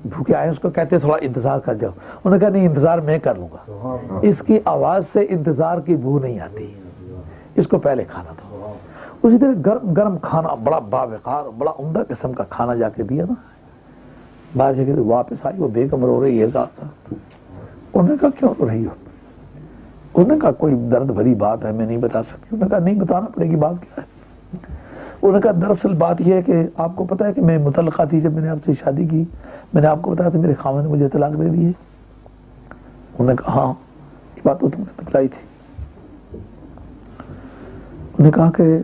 بھوکے آئے, اس کو کہتے تھوڑا انتظار کر جاؤ. انہوں نے کہا نہیں انتظار میں کر لوں گا, اس کی آواز سے انتظار کی بو نہیں آتی, اس کو پہلے کھانا دو. اسی طرح گرم گرم کھانا بڑا باوقار بڑا عمدہ قسم کا کھانا جا کے دیا نا. بعد جگہ واپس آئی, وہ بیگم رو رہی ہے ساتھ ساتھ. انہوں نے کہا کیوں رو رہی ہو؟ انہوں نے کہا کوئی درد بھری بات ہے, میں نہیں بتا سکتی. انہوں نے کہا نہیں بتانا پڑے گی, بات کیا ہے؟ انہوں نے کہا دراصل بات یہ ہے کہ آپ کو پتا ہے کہ میں متعلقہ تھی, جب میں نے آپ سے شادی کی میں نے آپ کو بتایا تھا میرے خاوند نے مجھے طلاق دے دی ہے. انہوں نے کہا ہاں یہ بات تو تم نے بتلائی تھی. انہوں نے کہا کہ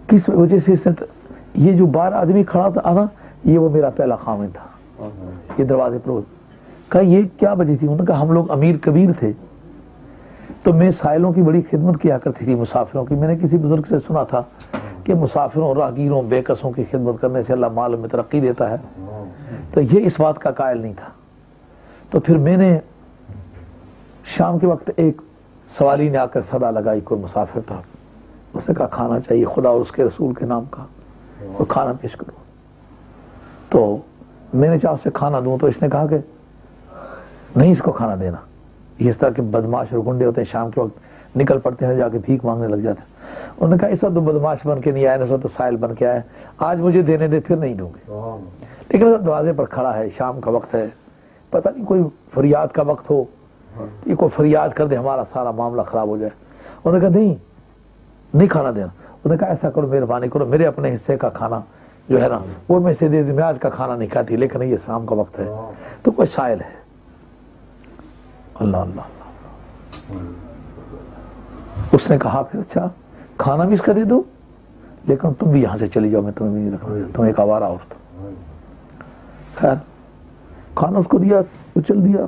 کس وجہ سے اس نے یہ جو باہر آدمی کھڑا تھا نا, یہ وہ میرا پہلا خاوند تھا, یہ دروازے پر. کہا یہ کیا وجہ تھی؟ انہوں نے کہا ہم لوگ امیر کبیر تھے تو میں سائلوں کی بڑی خدمت کیا کرتی تھی, مسافروں کی. میں نے کسی بزرگ سے سنا تھا کہ مسافروں, راہگیروں, بے کسوں کی خدمت کرنے سے اللہ مال میں ترقی دیتا ہے, تو یہ اس بات کا قائل نہیں تھا. تو پھر میں نے شام کے وقت ایک سوالی نے آ کر صدا لگائی, کوئی مسافر تھا, اس نے کہا کھانا چاہیے خدا اور اس کے رسول کے نام کا, اور کھانا پیش کرو. تو میں نے چاہا اسے کھانا دوں, تو اس نے کہا کہ نہیں اس کو کھانا دینا. یہ اس طرح کے بدماش اور گنڈے ہوتے ہیں, شام کے وقت نکل پڑتے ہیں, جا کے بھیک مانگنے لگ جاتے ہیں. انہوں نے کہا اس وقت تو بدماش بن کے نہیں آئے, اس وقت تو سائل بن کے آئے, آج مجھے دینے دے پھر نہیں دوں گے. لیکن وہ دروازے پر کھڑا ہے, شام کا وقت ہے, پتہ نہیں کوئی فریاد کا وقت ہو, یہ کوئی فریاد کر دے ہمارا سارا معاملہ خراب ہو جائے. انہوں نے کہا نہیں کھانا دینا. انہوں نے کہا ایسا کرو مہربانی کرو, میرے اپنے حصے کا کھانا جو ہے نا وہ میں سے دے دوں, میں آج کا کھانا نہیں کھاتی, لیکن یہ شام کا وقت ہے. تو کوئی سائل ہے. اللہ اللہ اللہ. اس نے کہا پھر اچھا کھانا بھی اس کا دے دو, لیکن تم بھی یہاں سے چلی جاؤ, میں تمہیں نہیں رکھوں گا, تم ایک آوارہ عورت. خیر کھانا اس کو دیا, وہ چل دیا.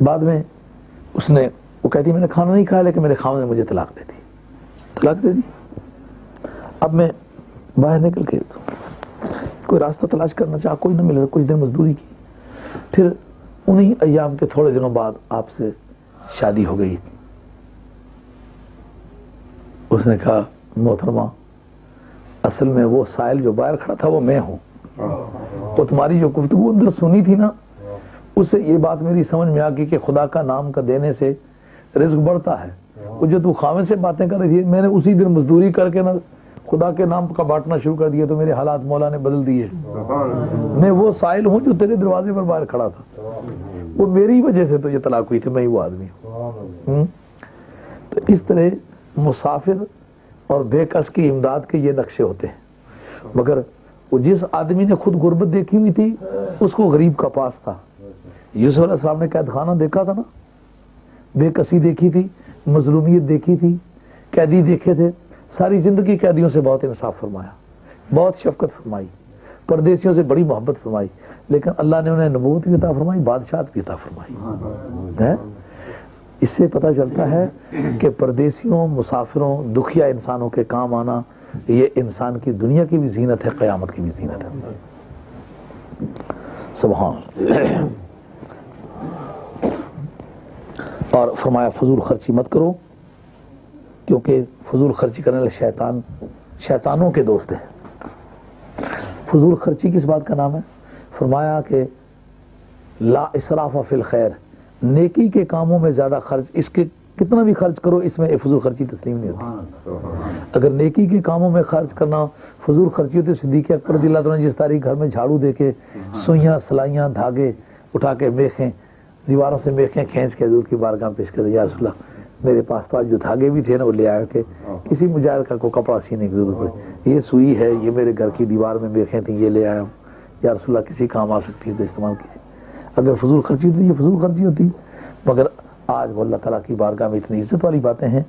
بعد میں اس نے, وہ کہتی میں نے کھانا نہیں کھایا, لیکن میرے خاوند نے مجھے طلاق دے دی. اب میں باہر نکل کے کوئی راستہ تلاش کرنا چاہا, کوئی نہ ملا. کچھ دن مزدوری کی, پھر انہی ایام کے تھوڑے دنوں بعد آپ سے شادی ہو گئی. اس نے کہا محترمہ اصل میں وہ سائل جو باہر کھڑا تھا وہ میں ہوں, تو تمہاری جو گفتگو اندر سنی تھی نا, اس سے یہ بات میری سمجھ میں آ گئی کہ خدا کا نام کا دینے سے رزق بڑھتا ہے. وہ جو تو خاوند سے باتیں کر رہی تھی, میں نے اسی دن مزدوری کر کے نا خدا کے نام کا بانٹنا شروع کر دیا, تو میرے حالات مولا نے بدل دیے. میں وہ سائل ہوں جو تیرے دروازے پر باہر کھڑا تھا, وہ میری وجہ سے تو یہ طلاق ہوئی تھی, میں ہی وہ آدمی ہوں. تو اس طرح مسافر اور بے کس کی امداد کے یہ نقشے ہوتے ہیں. مگر وہ جس آدمی نے خود غربت دیکھی ہوئی تھی اس کو غریب کا پاس تھا. یوسف علیہ السلام نے قید خانہ دیکھا تھا نا, بے کسی دیکھی تھی, مظلومیت دیکھی تھی, قیدی دیکھے تھے, ساری زندگی قیدیوں سے بہت انصاف فرمایا, بہت شفقت فرمائی, پردیسیوں سے بڑی محبت فرمائی, لیکن اللہ نے انہیں نبوت بھی عطا فرمائی, بادشاہت بھی عطا فرمائی. اس سے پتہ چلتا ہے کہ پردیسیوں, مسافروں, دکھیا انسانوں کے کام آنا یہ انسان کی دنیا کی بھی زینت ہے, قیامت کی بھی زینت ہے. سبحان اللہ. اور فرمایا فضول خرچی مت کرو, کیونکہ فضول خرچی کرنے والے شیطانوں کے دوست ہیں. فضول خرچی کس بات کا نام ہے؟ فرمایا کہ لا اسراف فی الخیر, نیکی کے کاموں میں زیادہ خرچ, اس کے کتنا بھی خرچ کرو اس میں فضول خرچی تسلیم نہیں ہوتی. اگر نیکی کے کاموں میں خرچ کرنا فضول خرچی ہوتی, صدیق اکبر رضی اللہ عنہ جس تاریخ گھر میں جھاڑو دے کے سوئیاں, سلائیاں, دھاگے اٹھا کے, میخیں دیواروں سے میخیں کھینچ کے حضور کی بارگاہ پیش کر, یا رسول اللہ میرے پاس تو آج جو دھاگے بھی تھے نا وہ لے آئے کہ کسی مجاہد کا کوئی کپڑا سینے کی ضرورت پڑے, یہ سوئی ہے, یہ میرے گھر کی دیوار میں میخیں تھیں, یہ لے آیا ہوں, یا رسول اللہ کسی کام آ سکتی ہے تو استعمال کیجیے. اگر فضول خرچی ہوتی یہ فضول خرچی ہوتی. مگر آج وہ اللہ تعالیٰ کی بارگاہ میں اتنی عزت والی باتیں ہیں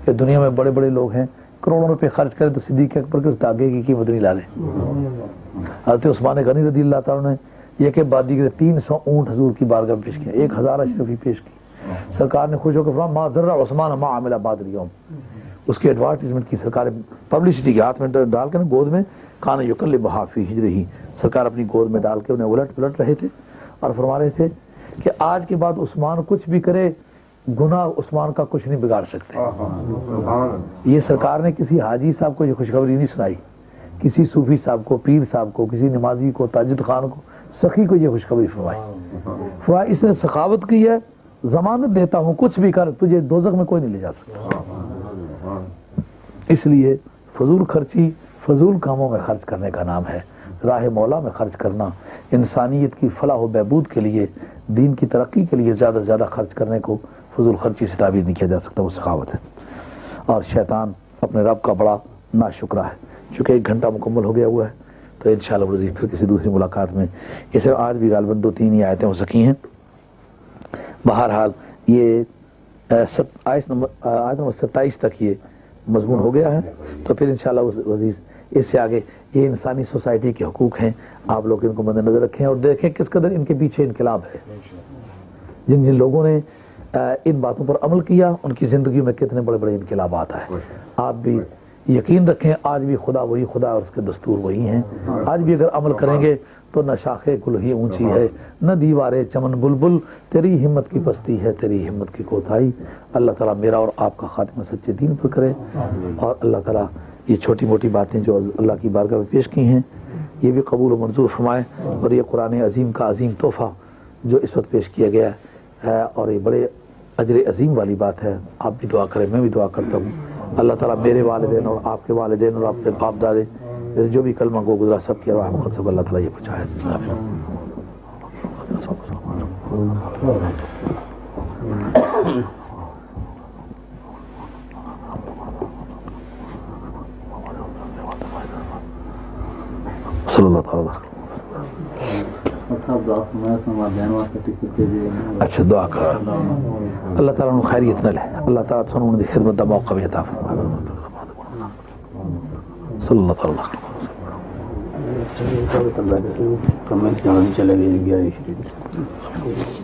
کہ دنیا میں بڑے بڑے لوگ ہیں کروڑوں روپے خرچ کریں تو صدیق اکبر کے اس داغے کی قیمت نہیں لا لیں. حضرت عثمان غنی رضی اللہ تعالیٰ نے یہ کہ بادی کے 300 اونٹ حضور کی بارگاہ میں پیش کیا, 1000 اشرفی پیش کی. سرکار نے خوش ہو کر فرمایا ما ضر عثمان ما عمل بعد اليوم. اس کی ایڈورٹائزمنٹ کی سرکار پبلسٹی کے ہاتھ میں ڈال کے گود میں کان یقلبھا فی ہجرہ, سرکار اپنی گود میں ڈال کے انہیں الٹ پلٹ رہے تھے اور فرما رہے تھے کہ آج کے بعد عثمان کچھ بھی کرے گناہ عثمان کا کچھ نہیں بگاڑ سکتے. یہ سرکار نے کسی حاجی صاحب کو یہ خوشخبری نہیں سنائی, کسی صوفی صاحب کو, پیر صاحب کو, کسی نمازی کو, تاجد خان کو, سخی کو یہ خوشخبری فرمائی. فرمایا اس نے سخاوت کی ہے, ضمانت دیتا ہوں کچھ بھی کر تجھے دوزخ میں کوئی نہیں لے جا سکتا. اس لیے فضول خرچی فضول کاموں میں خرچ کرنے کا نام ہے. راہ مولا میں خرچ کرنا انسانیت کی فلاح و بہبود کے لیے, دین کی ترقی کے لیے زیادہ سے زیادہ خرچ کرنے کو فضول خرچی سے تعبیر نہیں کیا جا سکتا, وہ سخاوت ہے. اور شیطان اپنے رب کا بڑا ناشکرا ہے. چونکہ 1 گھنٹہ مکمل ہو گیا ہوا ہے تو انشاءاللہ العزیز پھر کسی دوسری ملاقات میں اسے آج بھی غالباً 2-3 ہی آیتیں ہو سکی ہیں. بہرحال یہ آیت نمبر 27 تک یہ مضمون ہو گیا ہے. تو پھر انشاءاللہ عزیز اس سے آگے یہ انسانی سوسائٹی کے حقوق ہیں, آپ لوگ ان کو مد نظر رکھیں اور دیکھیں کس قدر ان کے پیچھے انقلاب ہے. جن جن لوگوں نے ان باتوں پر عمل کیا ان کی زندگیوں میں کتنے بڑے بڑے انقلابات آئے. آپ بھی یقین رکھیں آج بھی خدا وہی خدا اور اس کے دستور وہی ہیں. آج بھی اگر عمل کریں گے تو نہ شاخ گل ہی اونچی ہے نہ دیوارے چمن بلبل, تیری ہمت کی پستی ہے تیری ہمت کی کوتاہی. اللہ تعالیٰ میرا اور آپ کا خاتمہ سچے دین پر کرے, اور اللہ تعالیٰ یہ چھوٹی موٹی باتیں جو اللہ کی بارگاہ میں پیش کی ہیں یہ بھی قبول و منظور فرمائے. اور یہ قرآن عظیم کا عظیم تحفہ جو اس وقت پیش کیا گیا ہے اور یہ بڑے اجر عظیم والی بات ہے. آپ بھی دعا کریں, میں بھی دعا کرتا ہوں. اللہ تعالیٰ میرے والدین اور آپ کے والدین اور آپ کے باپ دادے جو بھی کلمہ کو گزرا سب کی ارواح مقدس کو اللہ تعالیٰ یہ پہنچائے. صلی اللہ تعالیٰ. اچھا دعا کرو اللہ تعالیٰ نے خیریت نہ لے, اللہ تعالیٰ سنوں ان کی خدمت کا موقع بھی عطا فرمائے. صلی اللہ تعالیٰ. چلے گئے 11